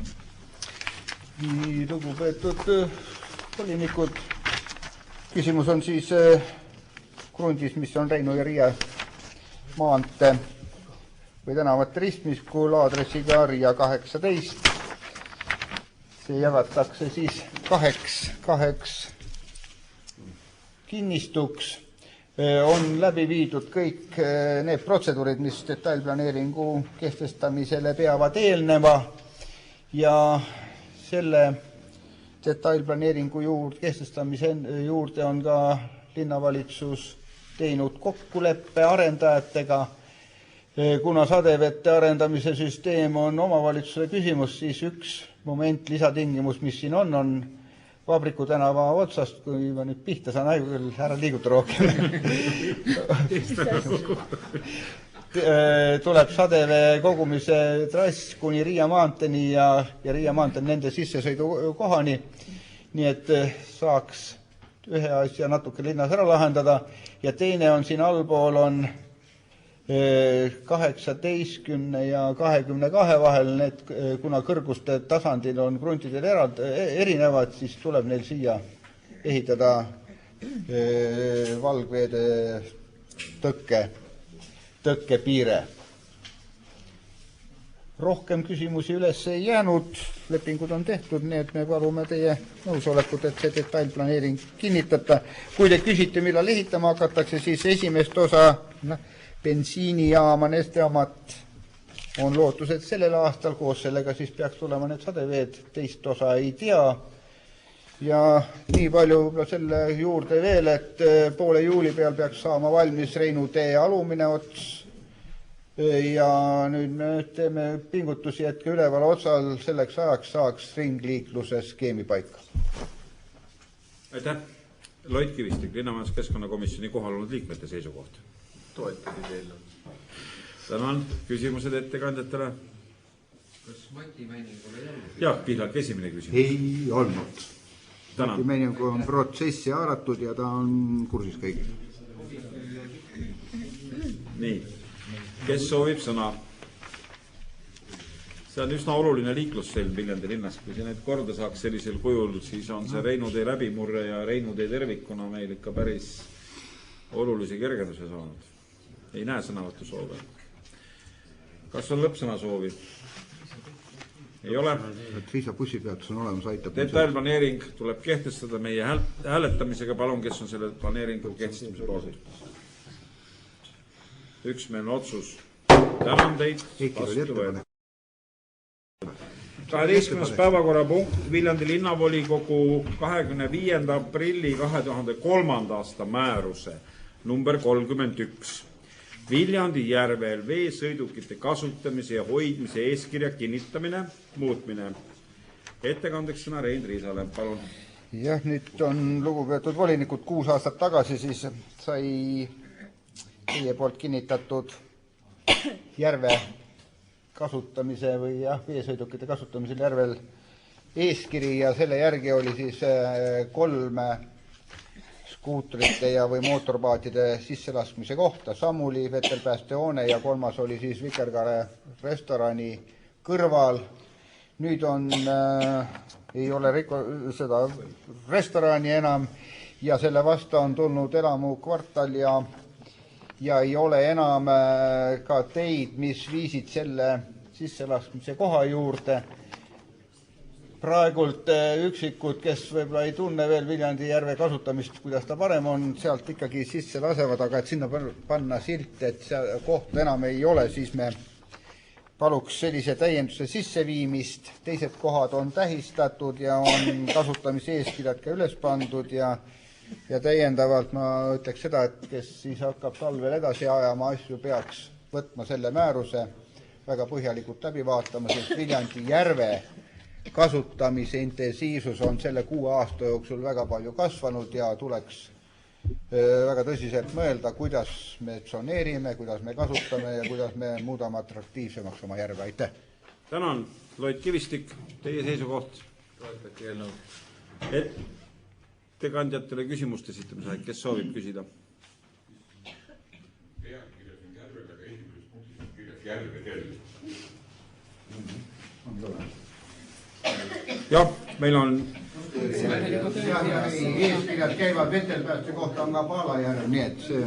Nii, lugupeetud volinikud, küsimus on siis krundis, mis on Reinu ja Riia maantee või tänavate ristmiskul aadressiga Riia 18. See jagatakse siis kaheks kinnistuks. On läbi viidud kõik need protseduurid, mis detailplaneeringu kehtestamisele peavad eelneva ja selle detailplaneeringu kehtestamise juurde on ka linnavalitsus teinud kokkuleppe arendajatega. Kuna sadevete arendamise süsteem on omavalitsuse küsimus, siis üks moment lisatingimus, mis siin on Vabriku tänava otsast, kui ma nüüd pihta saan, ära liiguta rohkem. Tuleb sadevee kogumise trass kuni Riia maanteeni ja Riia maanteen nende sissesõidu kohani, nii et saaks ühe asja natuke linnas ära lahendada ja teine on siin allpool on 18 ja 22 vahel, need, kuna kõrguste tasandil on kruntidel erinevad, siis tuleb neil siia ehitada valgveede tõkkepiire. Rohkem küsimusi üles ei jäänud, lepingud on tehtud, nii et me palume teie nõusolekut, et see detailplaneering kinnitada. Kui te küsite, millal ehitama hakatakse, siis esimest osa bensiinijaama, nestejamat on lootused sellel aastal, koos sellega siis peaks tulema need sadeveed, teist osa ei tea. ja nii palju selle juurde veel, et poole juuli peal peaks saama valmis Reinu tee alumine ots ja nüüd me teeme pingutusi, et ka üleval otsal selleks ajaks saaks ringliikluse skeemi paika. Aitäh. Loit Kivistik, Linnamajandus Keskkonnakomisjoni kohal olnud liikmete seisukoht. Toetasid eelnõu. Tänan. Küsimused ettekandjatele? Kas Mati Männingul ei olnud? Jaak Pihlak, esimene küsimus. Ei olnud. Tänan. Mati Männing on protsessi haaratud ja ta on kursis kõigil. Nii. Kes soovib sõna? See on üsna oluline liiklusselm Viljandi linnas. Kui see need korda saaks sellisel kujul, siis on see Reinu tee läbimurre ja Reinu tee tervikuna meil ikka päris olulisi kergenduse saanud. Ei näe sõnavõttu soove. Kas on lõppsõna soovi? Ei ole. Riisa bussipeatus on olemas, aitab. Detailplaneering tuleb kehtestada meie hääletamisega. Palun, kes on selle planeeringu kehtestamise poolt? Üksmeelne otsus. Tänan teid. Vastu võetud. 12. päevakorrapunkt Viljandi linnavolikogu 25. aprilli 2003. aasta määruse number 31. Viljandi järvel veesõidukite kasutamise ja hoidmise eeskirja kinnitamine, muutmine. Ettekandeks sõna Rein Riisale, palun. Jah, nüüd on lugupeetud volinikud 6 aastat tagasi siis sai teie poolt kinnitatud järve kasutamise või veesõidukite kasutamisel järvel eeskiri ja selle järgi oli siis 3 skuutrite ja või mootorpaatide sisselaskmise kohta, Samuli vetelpäästehoone ja 3. oli siis Vikerkaare restorani kõrval. Nüüd ei ole seda restorani enam ja selle vastu on tulnud elamukvartal ja ei ole enam ka teid, mis viisid selle sisselaskmise koha juurde. Praegult üksikud, kes võib-olla ei tunne veel Viljandi järve kasutamist, kuidas ta parem on, sealt ikkagi sisse lasevad, aga et sinna panna silt, et see koht enam ei ole, siis me paluks sellise täienduse sisseviimist. Teised kohad on tähistatud ja on kasutamise eeskirjad ka üles pandud ja täiendavalt ma ütleks seda, et kes siis hakkab talvel edasi ajama asju, peaks võtma selle määruse väga põhjalikult läbi vaatama, sest Viljandi järve kasutamise intensiivsus on selle 6 aasta jooksul väga palju kasvanud ja tuleks väga tõsiselt mõelda, kuidas me tsoneerime, kuidas me kasutame ja kuidas me muudame atraktiivsemaks oma järve. Aitäh! Tänan, Loit Kivistik, teie seisukoht. Toetati eelnõu. Ettekandjatele küsimuste esitamise, kes soovib küsida? Jah, meil on eeskirjad käivad vetelpääste kohta on ka Palajärv, nii et see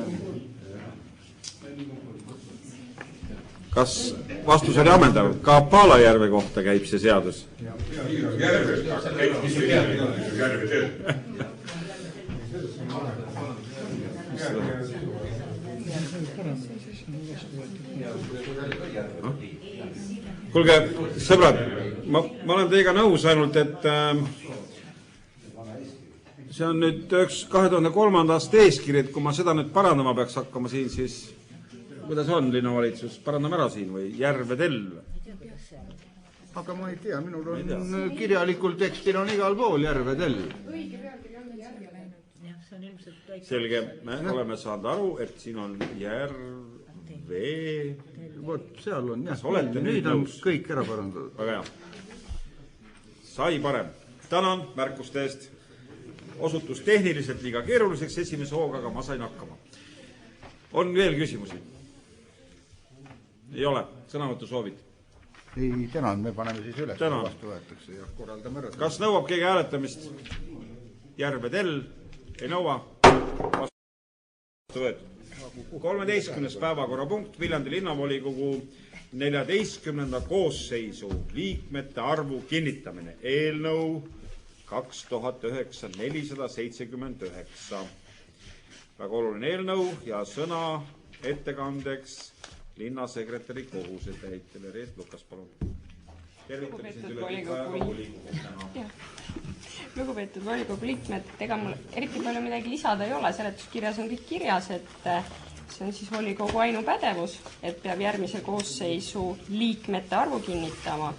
Kas vastus oli ammendav? Ka Palajärve kohta käib see seadus? Kuulge, sõbrad, ma olen teiega nõus ainult, et see on nüüd 2003. aasta eeskiri, et kui ma seda nüüd parandama peaks hakkama siin, siis kuidas on linnavalitsus? Parandame ära siin või järvedel? Aga ma ei tea, minul on kirjalikul tekstil on igal pool järvedel. Selge, me oleme saanud aru, et siin on järve... Vot seal on, jah. Olete nüüd nõus? Kõik ära parandatud. Väga hea. Sai parem. Tänan märkuste eest. Osutus tehniliselt liiga keeruliseks esimese hooga, aga ma sain hakkama. On veel küsimusi? Ei ole. Sõnavõttu soovid? Ei, tänan, me paneme siis üles. Tänan. Vastu võetakse ja korraldame ära. Kas nõuab keegi hääletamist? Järvedel? Ei nõua? Vastu võetud. 13. päevakorrapunkt Viljandi linnavolikogu 14. koosseisu liikmete arvu kinnitamine. Eelnõu 2009 479. Väga oluline eelnõu ja sõna ettekandeks linnasekretäri kohusetäitjale. Reet Lukas, palun. Tervitamised üle volikogu. lugupeetud volikogu liikmed, ega mul eriti palju midagi lisada ei ole, seletuskirjas on kõik kirjas, et see on siis volikogu ainupädevus, et peab järgmise koosseisu liikmete arvu kinnitama,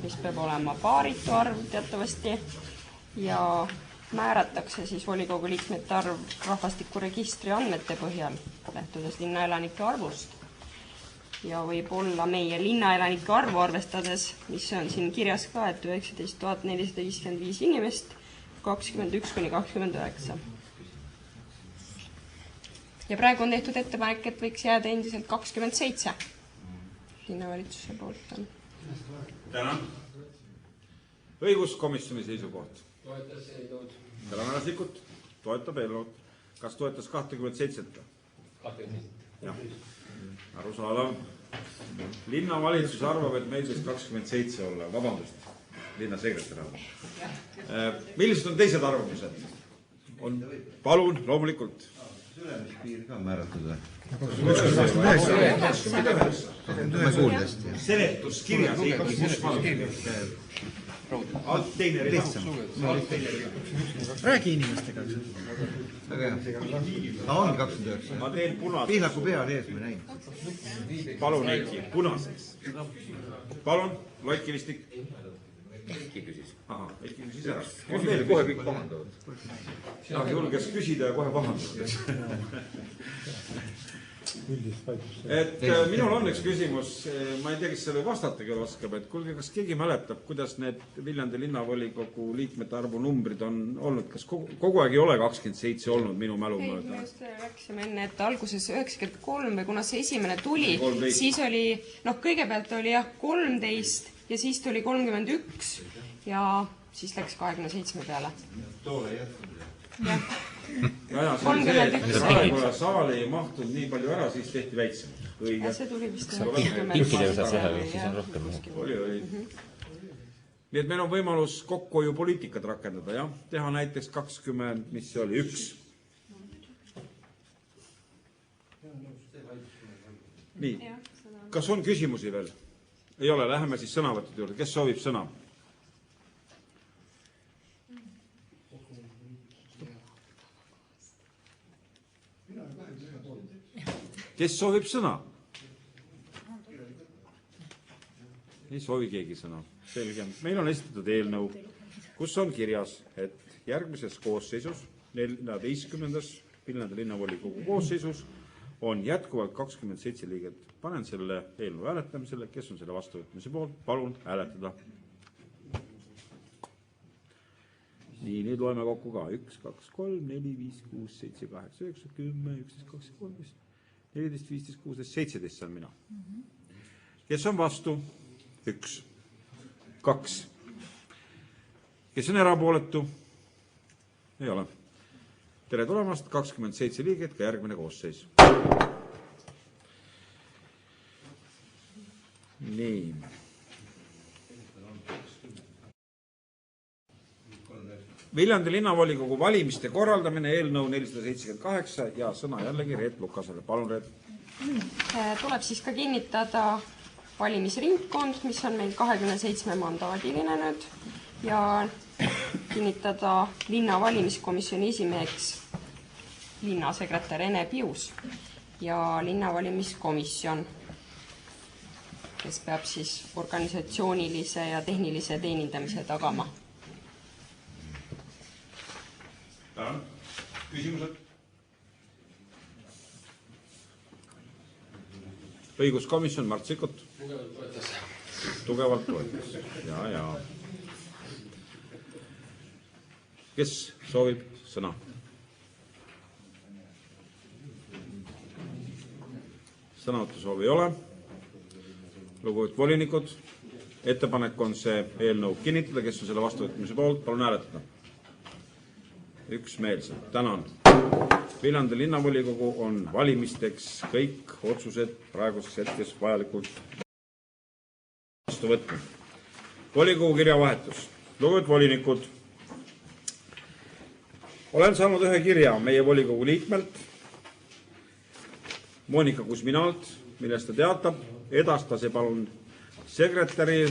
mis peab olema paaritu arv teatavasti ja määratakse siis volikogu liikmete arv rahvastikuregistri andmete põhjal, lähtudes linnaelanike arvust. Ja võib olla meie linnaelanike arvu arvestades, mis on siin kirjas ka, et 19 455 inimest, 21–29. Ja praegu on tehtud ettepanek, et võiks jääda endiselt 27 linnavalitsuse poolt. Tänan. Õiguskomisjoni seisukoht. Toetas eelnõud. Tänan härra Sikkut. Toetab eelnõud. Kas toetas 27? 27. Jah. Arusaadav. Linnavalitsus arvab, et meil võiks 27 olla. Vabandust. Linnasekretär arvab. Millised on teised arvamused? Palun, loomulikult. Ülemispiir ka määratud või? Seletuskirjas ikkagi, kus palun? Teine rida. Räägi inimestega. Väga hea. On 29. Ma teen punaseks. Pihlaku peal ees me näin. Palun, Eiki, punaseks. Palun, Loit Kivistik. Eiki küsis. Aha, Eiki küsis ära. Küsimuse kohe kõik pahandavad. Julges küsida ja kohe pahandades. Et minul on üks küsimus, ma ei tea, kes selle vastatagi oskab, et kuulge, kas keegi mäletab, kuidas need Viljandi linnavolikogu liikmete arvu numbrid on olnud, kas kogu aeg ei ole 27 olnud minu mälu Ei, mööda? me just rääkisime enne, et alguses 93 või kuna see esimene tuli, 13. siis oli, kõigepealt oli jah 13 ja siis tuli 31 ja siis läks 27 peale. Toole ei jätnud. Jah. Ja see oli see, et Saekoja saali ei mahtunud nii palju ära, siis tehti väiksem. Ja see tuli vist Pinkide saab teha, siis on rohkem. Oli. Nii et meil on võimalus kokkuhoiupoliitikat rakendada, jah? Teha näiteks 20, mis see oli, 1. Nii, kas on küsimusi veel? Ei ole, läheme siis sõnavõttude juurde. Kes soovib sõna? Kes soovib sõna? Ei soovi keegi sõna. Selge. Meil on esitatud eelnõu, kus on kirjas, et järgmises koosseisus, 14. Viljandi linnavolikogu koosseisus, on jätkuvalt 27 liiget. Panen selle eelnõu hääletamisele, kes on selle vastuvõtmise poolt. Palun hääletada. Nii, nüüd loeme kokku ka. 1, 2, 3, 4, 5, 6, 7, 8, 9, 10, 11, 12, 13, 14, 15, 16, 17 on mina. Kes on vastu? 1, 2. Kes on erapooletu? Ei ole. Tere tulemast, 27 liiget, ka järgmine koosseis. Nii. Viljandi linnavolikogu valimiste korraldamine, eelnõu 478 ja sõna jällegi Reet Lukasele. Palun, Reet. Tuleb siis ka kinnitada valimisringkond, mis on meil 27 mandaadiline nüüd ja kinnitada linna valimiskomisjoni esimeheks linnasekretär Ene Pius ja linnavalimiskomisjon, kes peab siis organisatsioonilise ja tehnilise teenindamise tagama. Tänan. Küsimused? Õiguskomisjon, Mart Sikkut. Tugevalt toetas. Ja. Kes soovib sõna? Sõnavõttu soovi ei ole. Lugupeetud volinikud, ettepanek on see eelnõu kinnitada, kes on selle vastuvõtmise poolt, palun hääletada. Üksmeelselt. Tänan. Viljandi linnavolikogu on valimisteks kõik otsused praeguses hetkes vajalikult vastu võtnud. Volikogu kirjavahetus. Lugupeetud volinikud, olen saanud ühe kirja meie volikogu liikmelt Monika Kusminalt, millest ta teatab, edastas ja palun sekretäri,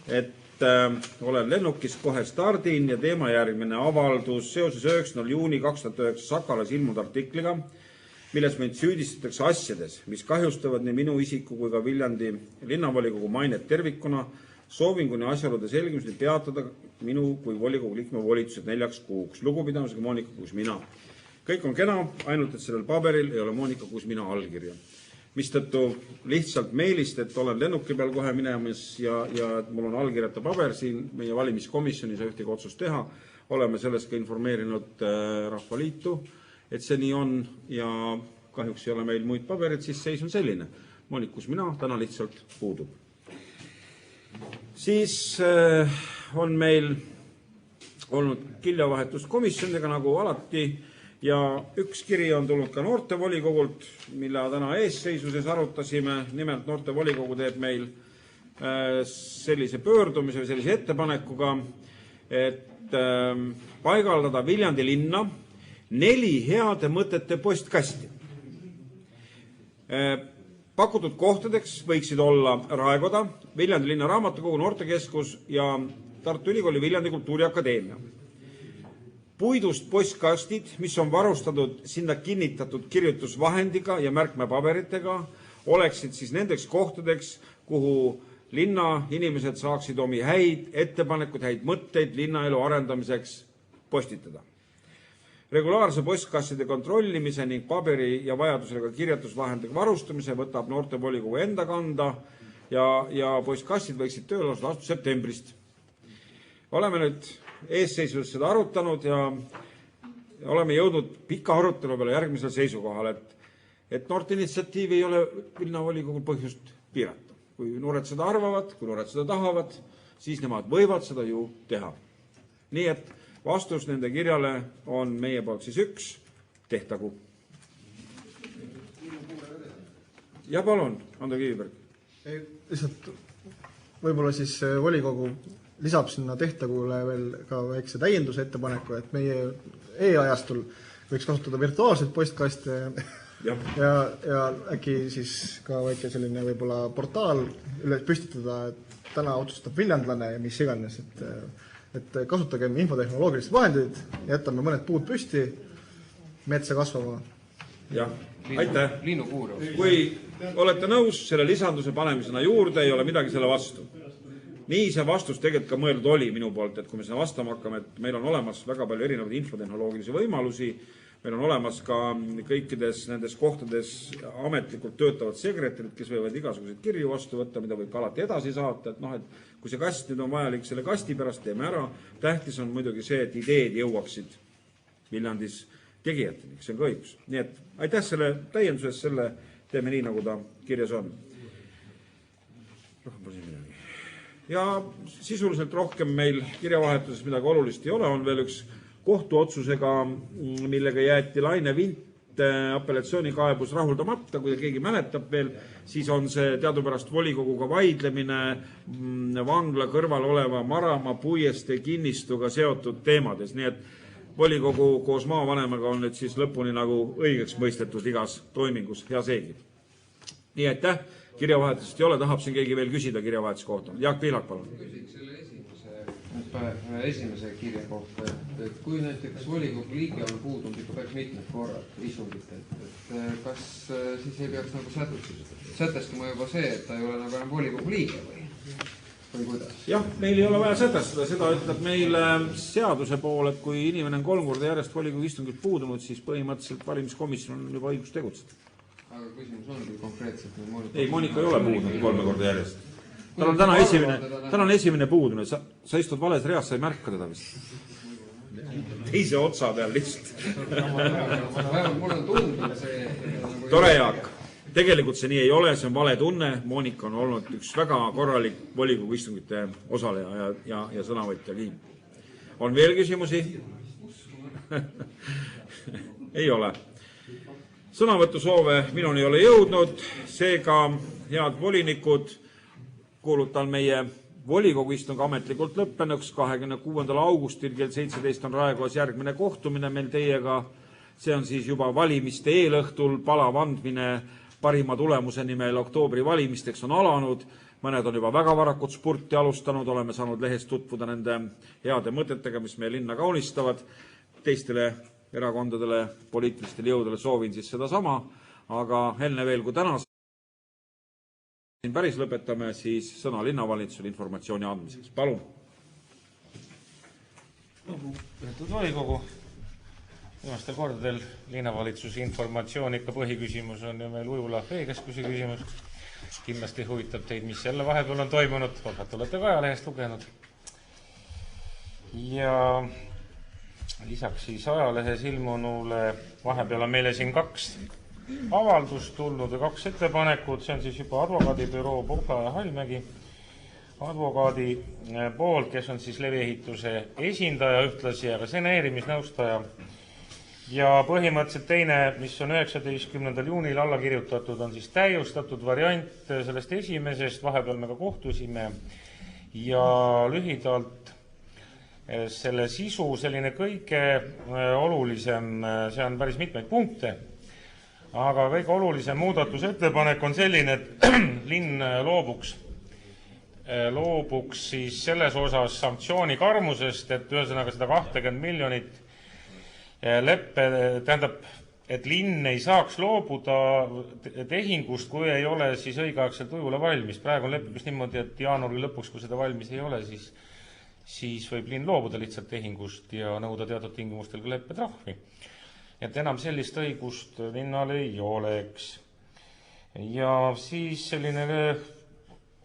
et olen lennukis, kohe stardin ja teema järgmine avaldus seoses 9. juuni 2009 Sakalas ilmunud artikliga, milles mind süüdistatakse asjades, mis kahjustavad nii minu isiku kui ka Viljandi linnavolikogu mainet tervikuna. Soovin kuni asjaolude selgimiseni peatada minu kui volikogu liikme volitused 4 kuuks. Lugupidamisega Monika Kuusmina. Kõik on kena, ainult et sellel paberil ei ole Monika Kuusmina allkirja. Mistõttu lihtsalt meelist, et olen lennuki peal kohe minemas ja mul on allkirjata paber siin meie valimiskomisjonis ja ühtegi otsust teha. Oleme sellest ka informeerinud Rahvaliitu, et see nii on ja kahjuks ei ole meil muid paberid, siis seis on selline. Monika Kuusmina täna lihtsalt puudub. Siis on meil olnud kirjavahetus komisjonidega nagu alati ja üks kiri on tulnud ka noortevolikogult, mille täna eesseisuses arutasime. Nimelt noortevolikogu teeb meil sellise pöördumise või sellise ettepanekuga, et paigaldada Viljandi linna 4 heade mõtete postkasti. Pakutud kohtadeks võiksid olla Raekoda, Viljandi linna raamatukogu, noortekeskus ja Tartu Ülikooli Viljandi Kultuuriakadeemia. Puidust postkastid, mis on varustatud sinna kinnitatud kirjutusvahendiga ja märkmepaberitega, oleksid siis nendeks kohtadeks, kuhu linna inimesed saaksid omi häid ettepanekuid, häid mõtteid linnaelu arendamiseks postitada. Regulaarse postkastide kontrollimise ning paberi ja vajadusega kirjutusvahendiga varustamise võtab noortevolikogu enda kanda ja postkastid võiksid tööle astuda septembrist. Oleme nüüd eesseisuses seda arutanud ja oleme jõudnud pika arutelu peale järgmisel seisukohal, et noorte initsiatiivi ei ole linnavolikogul põhjust piirata. Kui noored seda arvavad, kui noored seda tahavad, siis nemad võivad seda ju teha. Nii et vastus nende kirjale on meie poolt siis 1, tehtagu. Ja palun, Ando Kiviberg. Lihtsalt võib-olla siis volikogu lisab sinna tehtagule veel ka väikse täienduse ettepaneku, et meie e-ajastul võiks kasutada virtuaalseid postkaste ja äkki siis ka väike selline võib-olla portaal üle püstitada, et täna otsustab viljandlane ja mis iganes, et kasutagem infotehnoloogilist vahendeid, jätame mõned puud püsti, metsa kasvama. Jah, aitäh. Kui olete nõus selle lisanduse panemisena juurde, ei ole midagi selle vastu. Nii see vastus tegelikult ka mõeldud oli minu poolt, et kui me seda vastama hakkame, et meil on olemas väga palju erinevaid infotehnoloogilisi võimalusi, meil on olemas ka kõikides nendes kohtades ametlikult töötavad sekretärid, kes võivad igasuguseid kirju vastu võtta, mida võib ka alati edasi saata, et kui see kast nüüd on vajalik selle kasti pärast, teeme ära. Tähtis on muidugi see, et ideed jõuaksid Viljandis tegijateni, see on ka õigus. Nii et aitäh selle täienduses, selle teeme nii, nagu ta kirjas on. Ja sisuliselt rohkem meil kirjavahetuses midagi olulist ei ole, on veel üks kohtuotsusega, millega jäeti Laine Vint apellatsioonikaebus rahuldamata, kui keegi mäletab veel, siis on see teadupärast volikoguga vaidlemine vangla kõrval oleva Maramaa puieste kinnistuga seotud teemades, nii et volikogu koos maavanemaga on nüüd siis lõpuni nagu õigeks mõistetud igas toimingus, hea seegi. Nii aitäh, kirjavahetusest ei ole, tahab siin keegi veel küsida kirjavahetuse kohta. Jaak Piilak, palun. Küsiks selle esimese kirja kohta, et kui näiteks volikogu liige on puudunud ikka päris mitmed korrad istungitelt, et kas siis ei peaks nagu sätestama juba see, et ta ei ole nagu enam volikogu liige või kuidas? Jah, meil ei ole vaja sätestada, seda ütleb meil seaduse pool, et kui inimene on 3 korda järjest volikogu istungit puudunud, siis põhimõtteliselt valimiskomisjon on juba õigus tegutseda. Aga küsimus ongi konkreetselt Monika. Ei, Monika ei ole puudunud 3 korda järjest. Tal on esimene puudune, sa istud vales reas, sa ei märka teda vist. Teise otsa peal lihtsalt. Mul on tundnud see... Tore, Jaak. Tegelikult see nii ei ole, see on vale tunne. Monika on olnud üks väga korralik volikogu istungite osaleja ja sõnavõtjagi. On veel küsimusi? Ei ole. Sõnavõtusoove minuni ei ole jõudnud, seega head volinikud, kuulutan meie volikogu istung ametlikult lõppenuks. 26. augustil kell 17 on Raekojas järgmine kohtumine meil teiega. See on siis juba valimiste eelõhtul, palav andmine parima tulemuse nimel oktoobri valimisteks on alanud. mõned on juba väga varakult spurti alustanud, oleme saanud lehest tutvuda nende heade mõtetega, mis meie linna kaunistavad. Teistele erakondadele, poliitilistele jõudele soovin siis sedasama, aga enne veel kui täna siin päris lõpetame, siis sõna linnavalitsusele informatsiooni andmiseks. Palun! Lugupeetud volikogu, viimastel kordadel linnavalitsuse informatsioon ikka põhiküsimus on ju meil Ujula veekeskuse küsimus. Kindlasti huvitab teid, mis jälle vahepeal on toimunud, olete ka ajalehest lugenud. Ja lisaks siis ajalehes ilmunule vahepeal on meile siin 2 avaldust tulnud ja 2 ettepanekut, see on siis juba advokaadibüroo Puhla ja Hallmägi advokaadi poolt, kes on siis leviehituse esindaja ühtlasi ja ka saneerimisnõustaja. Ja põhimõtteliselt teine, mis on 19. juunil alla kirjutatud, on siis täiustatud variant sellest esimesest, vahepeal me ka kohtusime ja lühidalt selle sisu selline kõige olulisem, see on päris mitmeid punkte, aga kõige olulisem muudatusettepanek on selline, et linn loobuks siis selles osas sanktsiooni karmusest, et ühesõnaga seda 20 miljonit tähendab, et linn ei saaks loobuda tehingust, kui ei ole siis õigeaegselt ujula valmis. Praegu on lepingus niimoodi, et jaanuari lõpuks, kui seda valmis ei ole, siis võib linn loobuda lihtsalt tehingust ja nõuda teatud tingimustel ka leppetrahvi. Et enam sellist õigust linnal ei oleks. Ja siis selline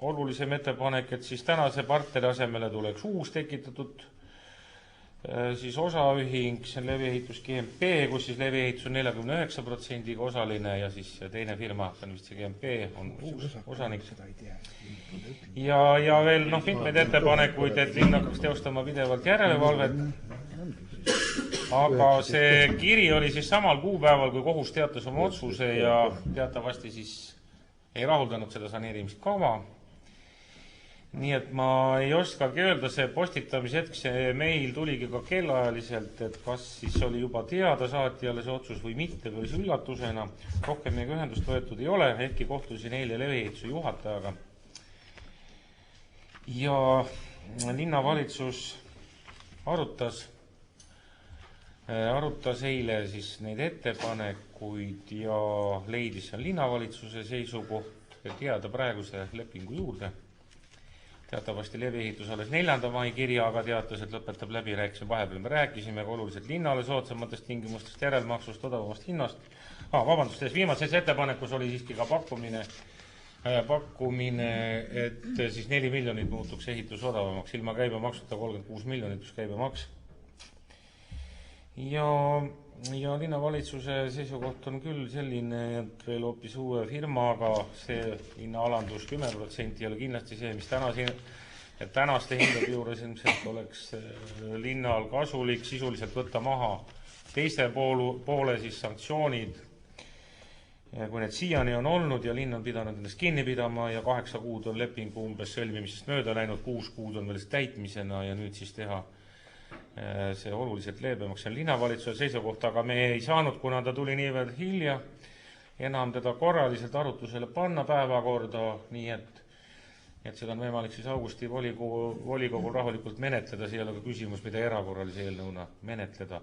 olulisem ettepanek, et siis tänase partneri asemele tuleks uus tekitatud siis osaühing, see on Leviehitus GMP, kus siis Leviehitus on 49%-ga osaline ja siis teine firma, see on vist see GMP, on uus osanik. Ja veel mitmeid ettepanekuid, et linn hakkaks teostama pidevalt järelevalvet. Aga see kiri oli siis samal kuupäeval, kui kohus teatas oma otsuse ja teatavasti siis ei rahuldanud seda saneerimiskava. Nii et ma ei oskagi öelda, see postitamishetk, see meil tuligi ka kellaajaliselt, et kas siis oli juba teada saatjale see otsus või mitte, või see üllatusena. Rohkem meiega ühendust võetud ei ole, ehkki kohtusin eile leviehituse juhatajaga. Ja linnavalitsus arutas eile siis neid ettepanekuid ja leidis linnavalitsuse seisukoht, et jääda praeguse lepingu juurde. Teatavasti leviehitus alles 4. mai kirjaga teatas, et lõpetab läbirääkimise. Vahepeal me rääkisime ka oluliselt linnale soodsamatest tingimustest, järelmaksust, odavamast hinnast. Vabandust, viimases ettepanekus oli siiski ka pakkumine, et siis 4 miljonit muutuks ehitus odavamaks, ilma käibemaksuta 36 miljonit plus käibemaks. Ja linnavalitsuse seisukoht on küll selline, et veel hoopis uue firmaga see hinnaalandus 10% ei ole kindlasti see, mis tänaste hindade juures ilmselt oleks linnal kasulik sisuliselt võtta maha teise poole siis sanktsioonid, kui need siiani on olnud ja linn on pidanud endast kinni pidama ja 8 kuud on lepingu umbes sõlmimisest mööda läinud, 6 kuud on veel täitmisena ja nüüd siis teha see oluliselt leebemaks. See on linnavalitsuse seisukoht, aga me ei saanud, kuna ta tuli niivõrd hilja, enam teda korraliselt arutusele panna päevakorda, nii et seda on võimalik siis augusti volikogul rahulikult menetleda, see ei ole ka küsimus, mida erakorralise eelnõuna menetleda.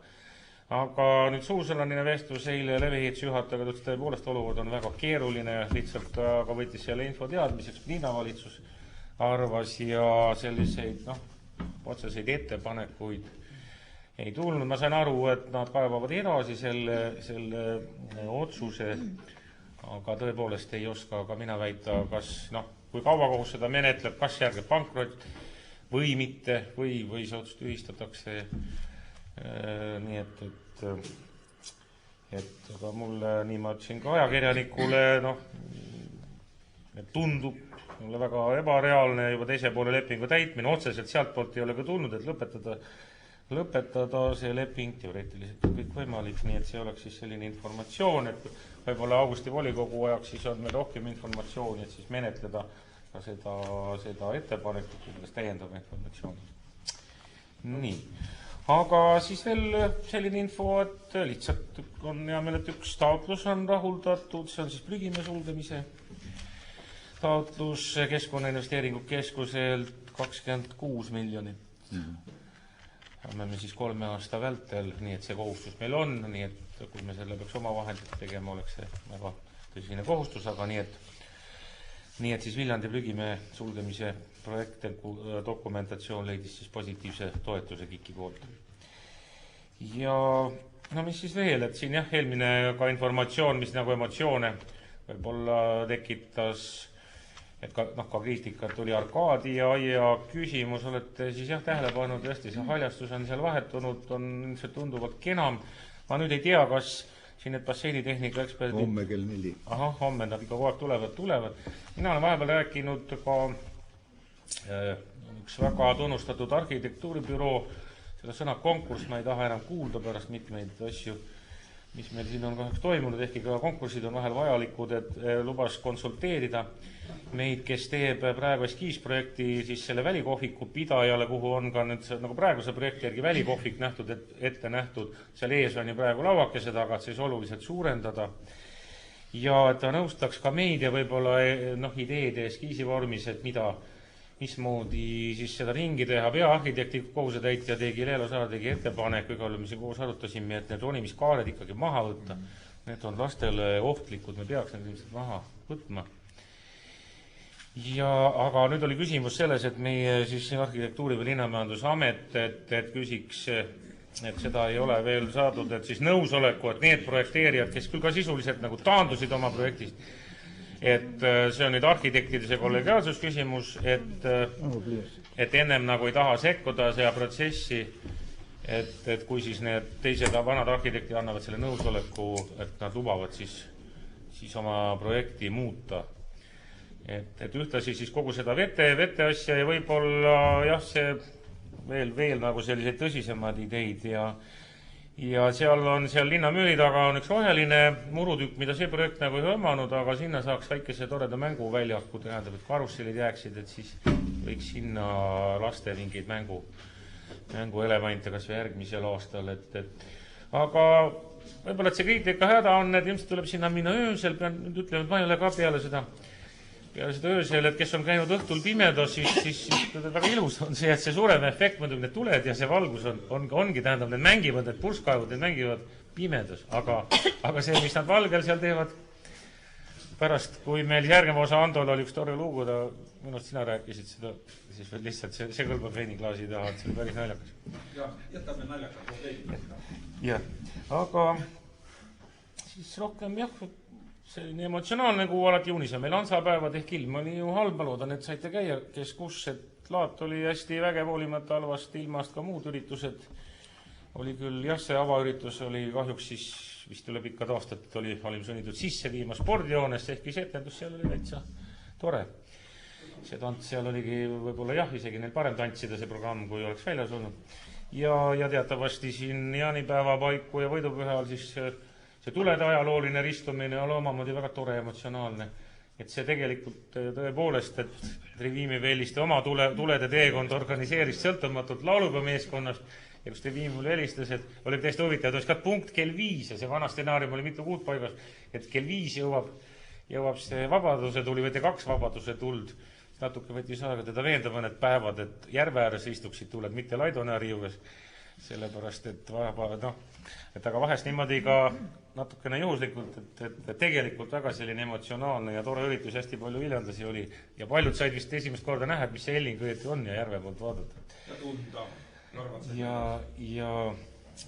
Aga nüüd suusalanine vestlus eile leviehituse juhatajaga, tõepoolest olukord on väga keeruline, lihtsalt aga võttis selle info teadmiseks, linnavalitsus arvas ja selliseid otseseid ettepanekuid ei tulnud. Ma sain aru, et nad kaevavad edasi selle otsuse, aga tõepoolest ei oska ka mina väita, kas kui kaua kohus seda menetleb, kas järgib pankrot või mitte, või see otsus tühistatakse. Nii et aga mulle, nii ma ütlesin ka ajakirjanikule, tundub mulle väga ebareaalne juba teise poole lepingu täitmine, otseselt sealt poolt ei ole ka tulnud, et lõpetada see leping, teoreetiliselt on kõik võimalik, nii et see oleks siis selline informatsioon, et võib-olla augusti volikogu ajaks siis on meil rohkem informatsiooni, et siis menetleda ka seda ettepanekut, kuidas täiendava informatsiooni. Nii, aga siis veel selline info, et lihtsalt on hea meel, et üks taotlus on rahuldatud, see on siis prügimäe sulgemise taotlus Keskkonnainvesteeringukeskuselt 26 miljonit. Saame me siis 3 aasta vältel, nii et see kohustus meil on, nii et kui me selle peaks oma vahendit tegema, oleks see väga tõsine kohustus, aga nii et siis Viljandi Prügimäe sulgemise projekte dokumentatsioon leidis siis positiivse toetuse KIK-i poolt. Ja no mis siis veel, et siin jah, eelmine ka informatsioon, mis nagu emotsioone võib-olla tekitas, et ka kriitikat oli Arkadia aia küsimus, olete siis jah tähele pannud, tõesti see haljastus on seal vahetunud, on ilmselt tunduvalt kenam. Ma nüüd ei tea, kas siin need basseinitehnika eksperdid homme kell 4. Ahah, homme nad ikka kogu aeg tulevad. Mina olen vahepeal rääkinud ka üks väga tunnustatud arhitektuuribüroo, seda sõna konkurss ma ei taha enam kuulda pärast mitmeid asju, mis meil siin on kahjuks toimunud, ehkki ka konkursid on vahel vajalikud, et lubas konsulteerida meid, kes teeb praegu eskiisprojekti siis selle välikohviku pidajale, kuhu on ka nüüd nagu praeguse projekti järgi välikohvik ette nähtud, seal ees on ju praegu lauakese taga, et siis oluliselt suurendada. Ja ta nõustaks ka meid ja võib-olla ideede eskiisi vormis, et mismoodi siis seda ringi teha. Peaarhitekti kohusetäitja tegi, Leelo Saar tegi ettepaneku, igal juhul me siin koos arutasime, et need ronimiskaared ikkagi maha võtta. Need on lastele ohtlikud, me peaks need ilmselt maha võtma. Aga nüüd oli küsimus selles, et meie siis arhitektuuri- või linnamajandusamet, et küsiks, et seda ei ole veel saadud, et siis nõusoleku, et need projekteerijad, kes küll ka sisuliselt nagu taandusid oma projektist, et see on nüüd arhitektide see kollegiaalsusküsimus, et ennem nagu ei taha sekkuda seda protsessi, et kui siis need teised vanad arhitektid annavad selle nõusoleku, et nad lubavad siis oma projekti muuta. Et ühtlasi siis kogu seda vete asja ja võib-olla jah, see veel nagu selliseid tõsisemaid ideid ja seal linnamüüri taga on üks roheline murutükk, mida see projekt nagu ei hõlmanud, aga sinna saaks väikese toreda mänguväljaku, tähendab, et karussellid jääksid, et siis võiks sinna laste mingeid mänguelemente kas või järgmisel aastal, aga võib-olla, et see kriitika häda on, et ilmselt tuleb sinna minna öösel, pean nüüd ütlema, et ma ei ole ka peale seda öösel, et kes on käinud õhtul pimedas, siis väga ilus on see, et see suurem efekt, muidugi need tuled ja see valgus ongi, tähendab, need mängivad, need purskkaevud, need mängivad pimedas, aga see, mis nad valgel seal teevad, pärast, kui meil järgneva osa Andol oli üks tore lugu, minust sina rääkisid seda, siis veel lihtsalt see kõlbab veiniklaasi taha, et see oli päris naljakas. Jah, jätame naljakas. Jah, aga siis rohkem jah, selline emotsionaalne kuu alati juunis ja meil Hansapäevad ehk ilm oli ju halb, ma loodan, et saite käia, kes kus, et laat oli hästi vägev, hoolimata halvast ilmast ka muud üritused. Oli küll jah, see avaüritus oli kahjuks siis vist üle pikkad aastat olime sunnitud sisse viima spordijoonest, ehkki see etendus seal oli täitsa tore. See tants seal oligi võib-olla jah, isegi neil parem tantsida see programm, kui oleks väljas olnud. Ja teatavasti siin jaanipäeva paiku ja võidupühal siis see tulede ajalooline ristumine oli omamoodi väga tore, emotsionaalne. Et see tegelikult tõepoolest, et Trivimi Velliste oma tulede teekond organiseeris sõltumatult laulupeomeeskonnast ja kus Trivimi mulle helistas, et oli täiesti huvitav, et oleks ka punkt kell 5 ja see vana stsenaarium oli mitu kuud paigas, et kell 5 jõuab see vabaduse tuli või 2 vabaduse tuld. Natuke võttis aega teda veenda mõned päevad, et järve ääres istuksid tuled, mitte Laidonääri juures. Sellepärast, et aga vahest niimoodi ka natukene juhuslikult, et tegelikult väga selline emotsionaalne ja tore üritus, hästi palju viljandasi oli ja paljud said vist esimest korda näha, et mis see Elling õieti on ja järve poolt vaadata. Ja tunda.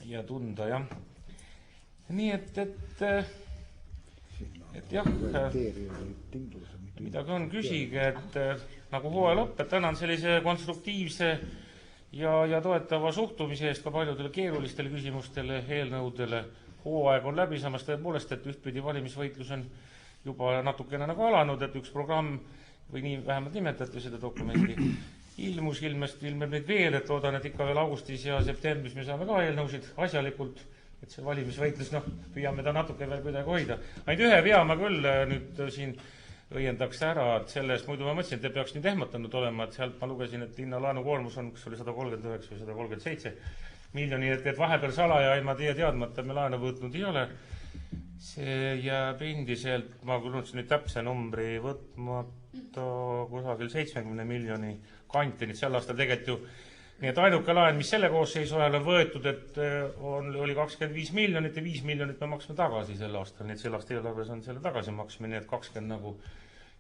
Ja tunda, jah. Nii, et jah, midagi on, küsige, et nagu hooaja lõpp, et tänan sellise konstruktiivse ja toetava suhtumise eest ka paljudele keerulistele küsimustele, eelnõudele. Hooaeg on läbi samas tõepoolest, et ühtpidi valimisvõitlus on juba natukene nagu alanud, et üks programm või nii vähemalt nimetati seda dokumenti. Ilmeb neid veel, et loodan, et ikka veel augustis ja septembris me saame ka eelnõusid asjalikult, et see valimisvõitlus, püüame ta natuke veel kuidagi hoida. Ainult ühe vea ma küll nüüd siin õiendaks ära, et sellest muidu ma mõtlesin, et te peaks nüüd ehmatanud olema, et sealt ma lugesin, et linna laenukoormus on, kas oli 139 või 137 miljoni, et vahepeal salaja ilma teie teadmata me laenu võtnud ei ole. see jääb endiselt, ma kuulutsin nüüd täpse numbri võtmata, kusagil 70 miljoni kanti, nüüd sel aastal tegelikult ju. Nii et ainuke laen, mis selle koosseisu ajal on võetud, et oli 25 miljonit ja 5 miljonit me maksime tagasi sel aastal, nii et sel aastal eelarves on selle tagasi maksmine, nii et 20 nagu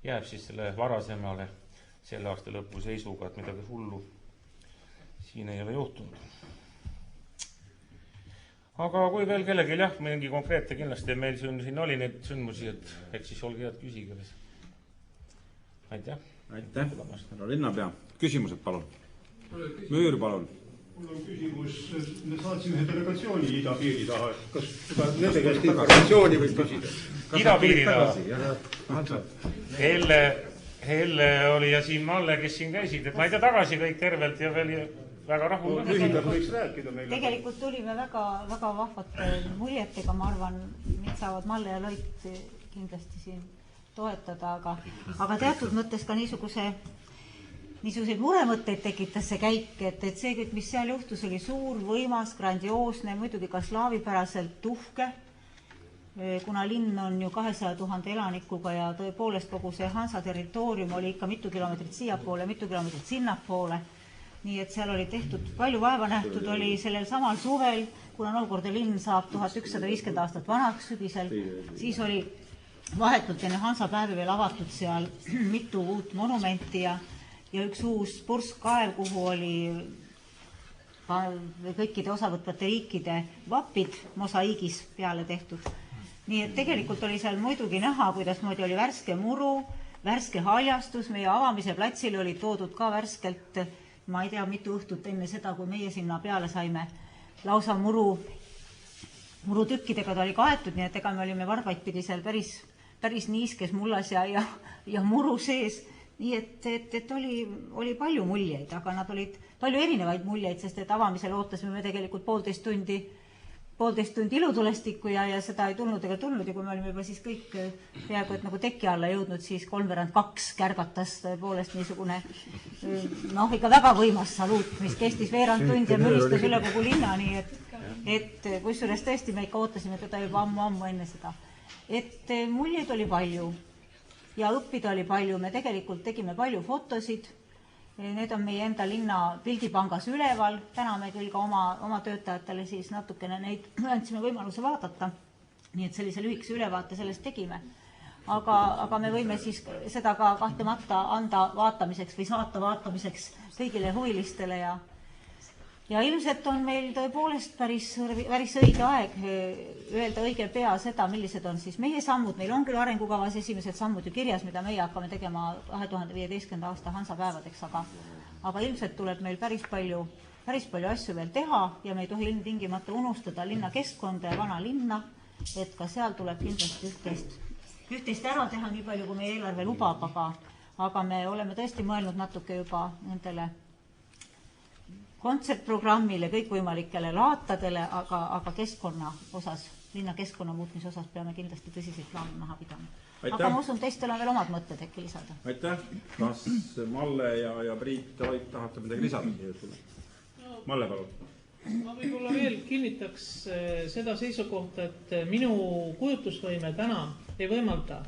jääb siis selle varasemale selle aasta lõpu seisuga, et midagi hullu siin ei ole juhtunud. Aga kui veel kellelgi jah, mingi konkreetne kindlasti meil siin oli neid sündmusi, et eks siis olge head küsige. Aitäh. Aitäh, härra linnapea. Küsimused, palun. Müür, palun. Mul on küsimus, me saatsime delegatsiooni idapiiri taha. Kas seda nende käest informatsiooni võib küsida? Idapiiri taha. Helle oli ja Siim Malle, kes siin käisid, et ma ei tea tagasi kõik tervelt ja veel väga rahul. Tegelikult tulime väga vahvate muljetega, ma arvan, need saavad Malle ja Loit kindlasti siin toetada, aga teatud mõttes ka niisuguseid muremõtteid tekitas see käik, et see kõik, mis seal juhtus, oli suur, võimas, grandioosne, muidugi ka slaavipäraselt uhke, kuna linn on ju 200 000 elanikuga ja tõepoolest kogu see Hansa territoorium oli ikka mitu kilomeetrit siiapoole, mitu kilomeetrit sinnapoole. Nii et seal oli tehtud palju vaeva nähtud, oli sellel samal suvel, kuna Noorgorde linn saab 1150 aastat vanaks sügisel, siis oli vahetult enne Hansa päevi veel avatud seal mitu uut monumenti ja üks uus purskkaev, kuhu oli kõikide osavõtvate riikide vapid mosaiigis peale tehtud. Nii et tegelikult oli seal muidugi näha, kuidas moodi oli värske muru, värske haljastus, meie avamise platsile oli toodud ka värskelt, ma ei tea, mitu õhtut enne seda, kui meie sinna peale saime, lausa murutükkidega ta oli kaetud, nii et ega me olime varbaid pidi seal päris niiskes mullas ja muru sees. Nii et oli palju muljeid, aga nad olid palju erinevaid muljeid, sest et avamisel ootasime me tegelikult 1,5 tundi ilutulestikku ja seda ei tulnud ega tulnud ja kui me olime juba siis kõik peaaegu et nagu teki alla jõudnud, siis 3:02 kärgatas tõepoolest niisugune ikka väga võimas saluut, mis kestis veerand tundi ja müristas üle kogu linna, nii et kusjuures tõesti me ikka ootasime teda juba ammu enne seda. Et muljeid oli palju ja õppida oli palju, me tegelikult tegime palju fotosid. Need on meie enda linna pildipangas üleval, täna me küll ka oma töötajatele siis natukene neid andsime võimaluse vaadata, nii et sellise lühikese ülevaate sellest tegime. Aga me võime siis seda ka kahtlemata anda vaatamiseks või saata vaatamiseks kõigile huvilistele ja ilmselt on meil tõepoolest päris õige aeg öelda õige pea seda, millised on siis meie sammud. Meil on küll arengukavas esimesed sammud ju kirjas, mida meie hakkame tegema 2015. aasta Hansa päevadeks, aga ilmselt tuleb meil päris palju asju veel teha ja me ei tohi tingimata unustada linna keskkonda ja vana linna, et ka seal tuleb kindlasti üht-teist ära teha nii palju, kui meie eelarve lubab, aga me oleme tõesti mõelnud natuke juba nendele kontsertprogrammile, kõikvõimalikele laatadele, aga keskkonna osas, linna keskkonna muutmise osas peame kindlasti tõsiseid plaane maha pidama. Aga ma usun, teistel on veel omad mõtted äkki lisada. Aitäh. Kas Malle ja Priit tahate midagi lisada? Malle, palun. Ma võib-olla veel kinnitaks seda seisukohta, et minu kujutlusvõime täna ei võimalda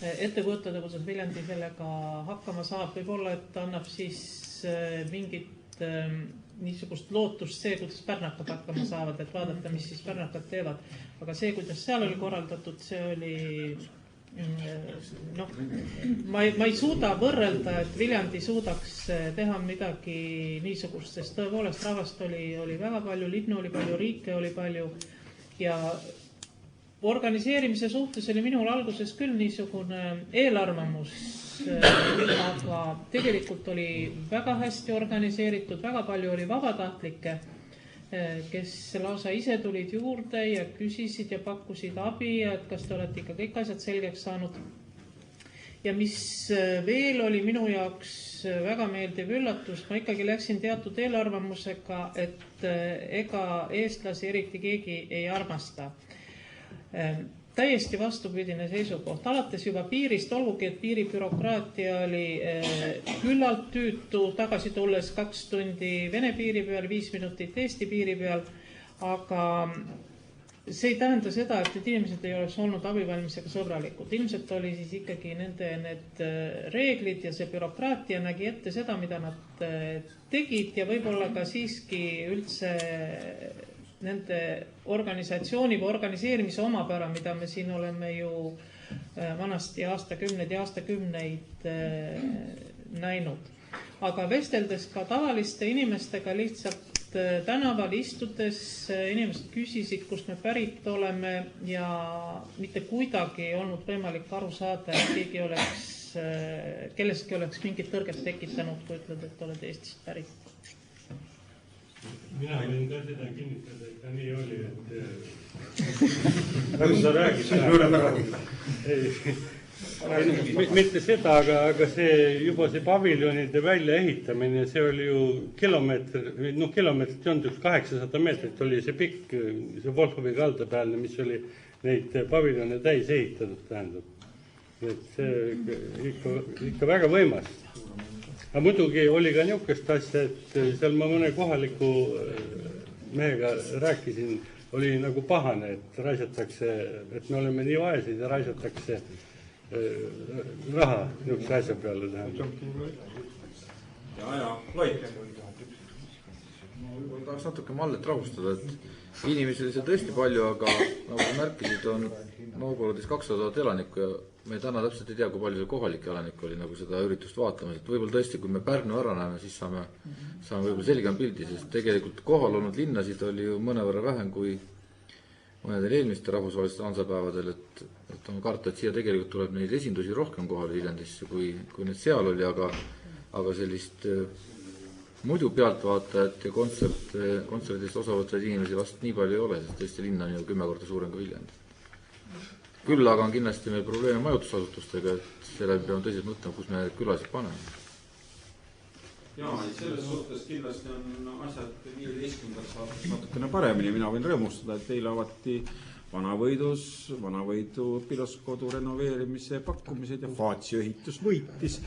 ette kujutada, kuidas Viljandi sellega hakkama saab. Võib-olla, et annab siis mingit niisugust lootust see, kuidas pärnakad hakkama saavad, et vaadata, mis siis pärnakad teevad. Aga see, kuidas seal oli korraldatud, see oli ma ei suuda võrrelda, et Viljandi suudaks teha midagi niisugust, sest tõepoolest rahvast oli väga palju, linnu oli palju, riike oli palju ja organiseerimise suhtes oli minul alguses küll niisugune eelarvamus, aga tegelikult oli väga hästi organiseeritud, väga palju oli vabatahtlikke, kes lausa ise tulid juurde ja küsisid ja pakkusid abi, et kas te olete ikka kõik asjad selgeks saanud. Ja mis veel oli minu jaoks väga meeldiv üllatus, ma ikkagi läksin teatud eelarvamusega, et ega eestlasi eriti keegi ei armasta. Täiesti vastupidine seisukoht. Alates juba piirist, olgugi, et piiribürokraatia oli küllalt tüütu, tagasi tulles 2 tundi Vene piiri peal, 5 minutit Eesti piiri peal, aga see ei tähenda seda, et inimesed ei oleks olnud abivalmisega sõbralikud. Ilmselt oli siis ikkagi nende need reeglid ja see bürokraatia nägi ette seda, mida nad tegid ja võib-olla ka siiski üldse nende organisatsiooni või organiseerimise omapära, mida me siin oleme ju vanasti aastakümneid ja aastakümneid näinud. Aga vesteldes ka tavaliste inimestega lihtsalt tänaval istudes inimesed küsisid, kust me pärit oleme ja mitte kuidagi ei olnud võimalik aru saada, et keegi oleks, kelleski oleks mingit tõrget tekitanud, kui ütled, et oled Eestist pärit. Mina võin ka seda kinnitada, et ta nii oli, et nagu sa räägid. Mitte seda, aga see juba see paviljonide välja ehitamine, see oli ju kilomeetrit ei olnud, 800 meetrit oli see pikk, see Volhovi kalda peal, mis oli neid paviljone täis ehitatud, tähendab. Et see ikka väga võimas. Aga muidugi oli ka niisugust asja, et seal ma mõne kohaliku mehega rääkisin, oli nagu pahane, et raisatakse, et me oleme nii vaesed ja raisatakse raha niisuguse asja peale tähendab. Ja, Loit. Ma tahaks natuke Mallet rahustada, et inimesi oli seal tõesti palju, aga nagu märkisid, on Novgorodis 200 000 elanikku ja me täna täpselt ei tea, kui palju kohalik elanik oli nagu seda üritust vaatamas, et võib-olla tõesti, kui me Pärnu ära näeme, siis saame võib-olla selgem pildi, sest tegelikult kohal olnud linnasid oli ju mõnevõrra vähem kui mõnedel eelmiste rahvusvaheliste hansapäevadel, et on karta, et siia tegelikult tuleb neid esindusi rohkem kohale Viljandisse, kui need seal oli, aga sellist muidu pealtvaatajat ja kontserdist osavõtvaid inimesi vast nii palju ei ole, sest tõesti linn on ju 10 korda suurem kui Viljandi. Küll aga on kindlasti meil probleeme majutusasutustega, et selle peame tõsiselt mõtlema, kus me külasid paneme. Jaa, selles suhtes kindlasti on asjad 15. aastast natukene paremini. Mina võin rõõmustada, et teile avati Vanavõidu õpilaskodu renoveerimise pakkumised ja Faatsi ehitus võitis.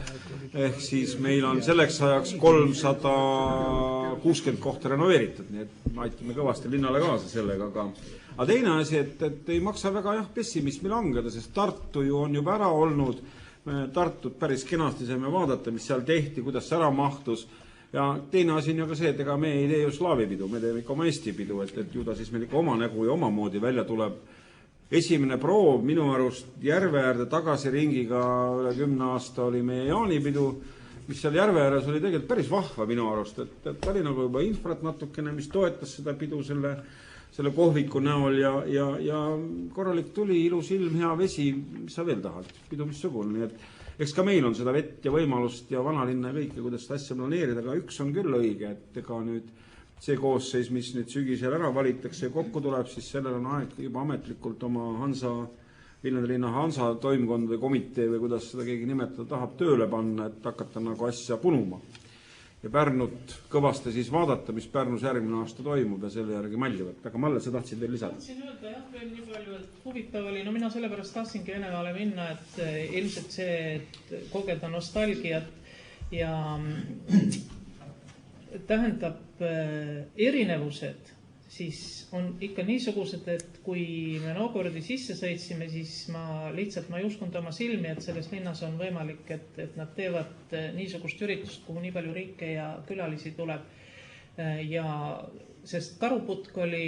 Ehk siis meil on selleks ajaks 360 kohta renoveeritud, nii et me aitame kõvasti linnale kaasa sellega. Aga teine asi, et ei maksa väga pessimismi langeda, sest Tartu ju on juba ära olnud. Tartut päris kenasti saime vaadata, mis seal tehti, kuidas see ära mahtus. Ja teine asi on ju ka see, et ega me ei tee ju slaavipidu, me teeme ikka oma Eesti pidu, et ju ta siis meil ikka oma nägu ja omamoodi välja tuleb. Esimene proov minu arust Järveäärde tagasiringiga üle 10 aasta oli meie jaanipidu, mis seal Järveääres oli tegelikult päris vahva minu arust, et oli nagu juba infrat natukene, mis toetas seda pidu selle kohviku näol ja korralik tuli, ilus ilm, hea vesi, mis sa veel tahad, pidu mis sugune, nii et eks ka meil on seda vett ja võimalust ja vanalinna ja kõike, kuidas seda asja planeerida, aga üks on küll õige, et ega nüüd see koosseis, mis nüüd sügisel ära valitakse ja kokku tuleb, siis sellel on aeg juba ametlikult oma Viljandi linna Hansa toimkond või komitee või kuidas seda keegi nimetada tahab tööle panna, et hakata nagu asja punuma. Ja Pärnut kõvasti siis vaadata, mis Pärnus järgmine aasta toimub ja selle järgi malli võtta. Aga Malle, sa tahtsid veel lisada? Tahtsin öelda jah, veel nii palju, et huvitav oli, no mina sellepärast tahtsingi Venemaale minna, et ilmselt see, et kogeda nostalgiat ja tähendab erinevused, siis on ikka niisugused, et kui me Novgorodi sisse sõitsime, siis ma ei uskunud oma silmi, et selles linnas on võimalik, et nad teevad niisugust üritust, kuhu nii palju riike ja külalisi tuleb. Ja sest karuputk oli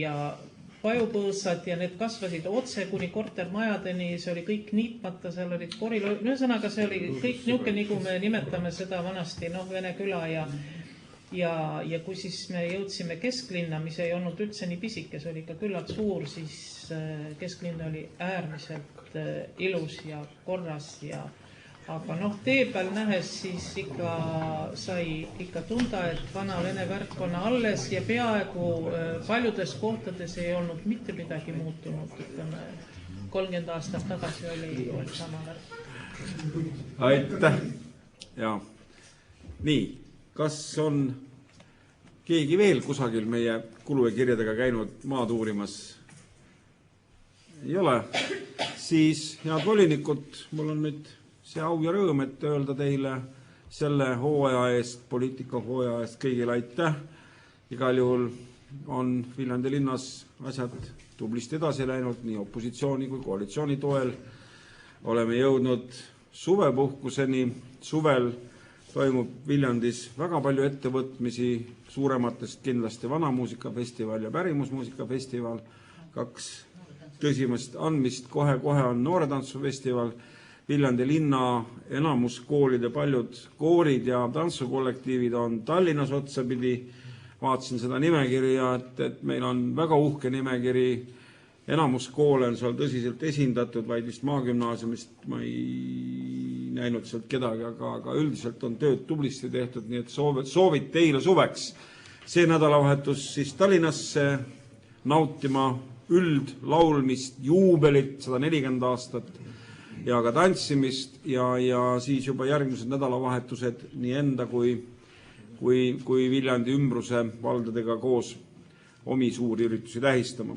ja pajupõõsad ja need kasvasid otse kuni kortermajadeni, see oli kõik niitmata, seal olid ühesõnaga see oli kõik niuke, nagu me nimetame seda vanasti, Vene küla ja kui siis me jõudsime kesklinna, mis ei olnud üldse nii pisike, see oli ikka küllalt suur, siis kesklinn oli äärmiselt ilus ja korras aga tee peal nähes siis ikka sai ikka tunda, et vana vene värk on alles ja peaaegu paljudes kohtades ei olnud mitte midagi muutunud, ütleme 30 aastat tagasi oli sama värk. Aitäh! Ja nii, kas on keegi veel kusagil meie kulujakirjadega käinud maad uurimas? Ei ole. Siis, head volinikud, mul on nüüd see au ja rõõm, et öelda teile selle hooaja eest, poliitika hooaja eest kõigile aitäh. Igal juhul on Viljandi linnas asjad tublisti edasi läinud nii opositsiooni kui koalitsiooni toel. Oleme jõudnud suvepuhkuseni. Suvel toimub Viljandis väga palju ettevõtmisi, suurematest kindlasti Vanamuusikafestival ja Pärimusmuusikafestival. 2 tõsimast andmist kohe-kohe on Nooretantsufestival. Viljandi linna enamus koolide paljud koorid ja tantsukollektiivid on Tallinnas otsapidi. Vaatasin seda nimekirja, et meil on väga uhke nimekiri. Enamus koole on seal tõsiselt esindatud, vaid vist Maagümnaasiumist ma ei näinud sealt kedagi, aga üldiselt on tööd tublisti tehtud, nii et soovid teile suveks. See nädalavahetus siis Tallinnasse nautima üldlaulmist, juubelit, 140 aastat ja ka tantsimist ja siis juba järgmised nädalavahetused nii enda kui Viljandi ümbruse valdadega koos omi suuri üritusi tähistama.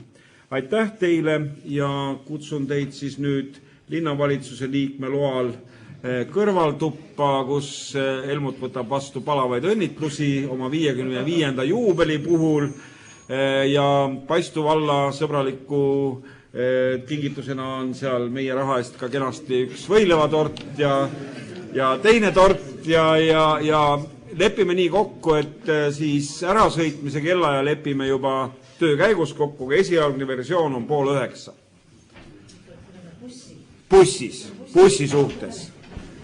Aitäh teile ja kutsun teid siis nüüd linnavalitsuse liikme loal kõrvaltuppa, kus Helmut võtab vastu palavaid õnnitlusi oma 55. juubeli puhul ja Paistu valla sõbraliku kingitusena on seal meie raha eest ka kenasti üks võileivatort ja teine tort ja lepime nii kokku, et siis ärasõitmise kellaja lepime juba töö käigus kokku, aga esialgne versioon on 8:30. Bussi suhtes.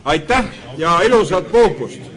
Aitäh ja ilusat puhkust!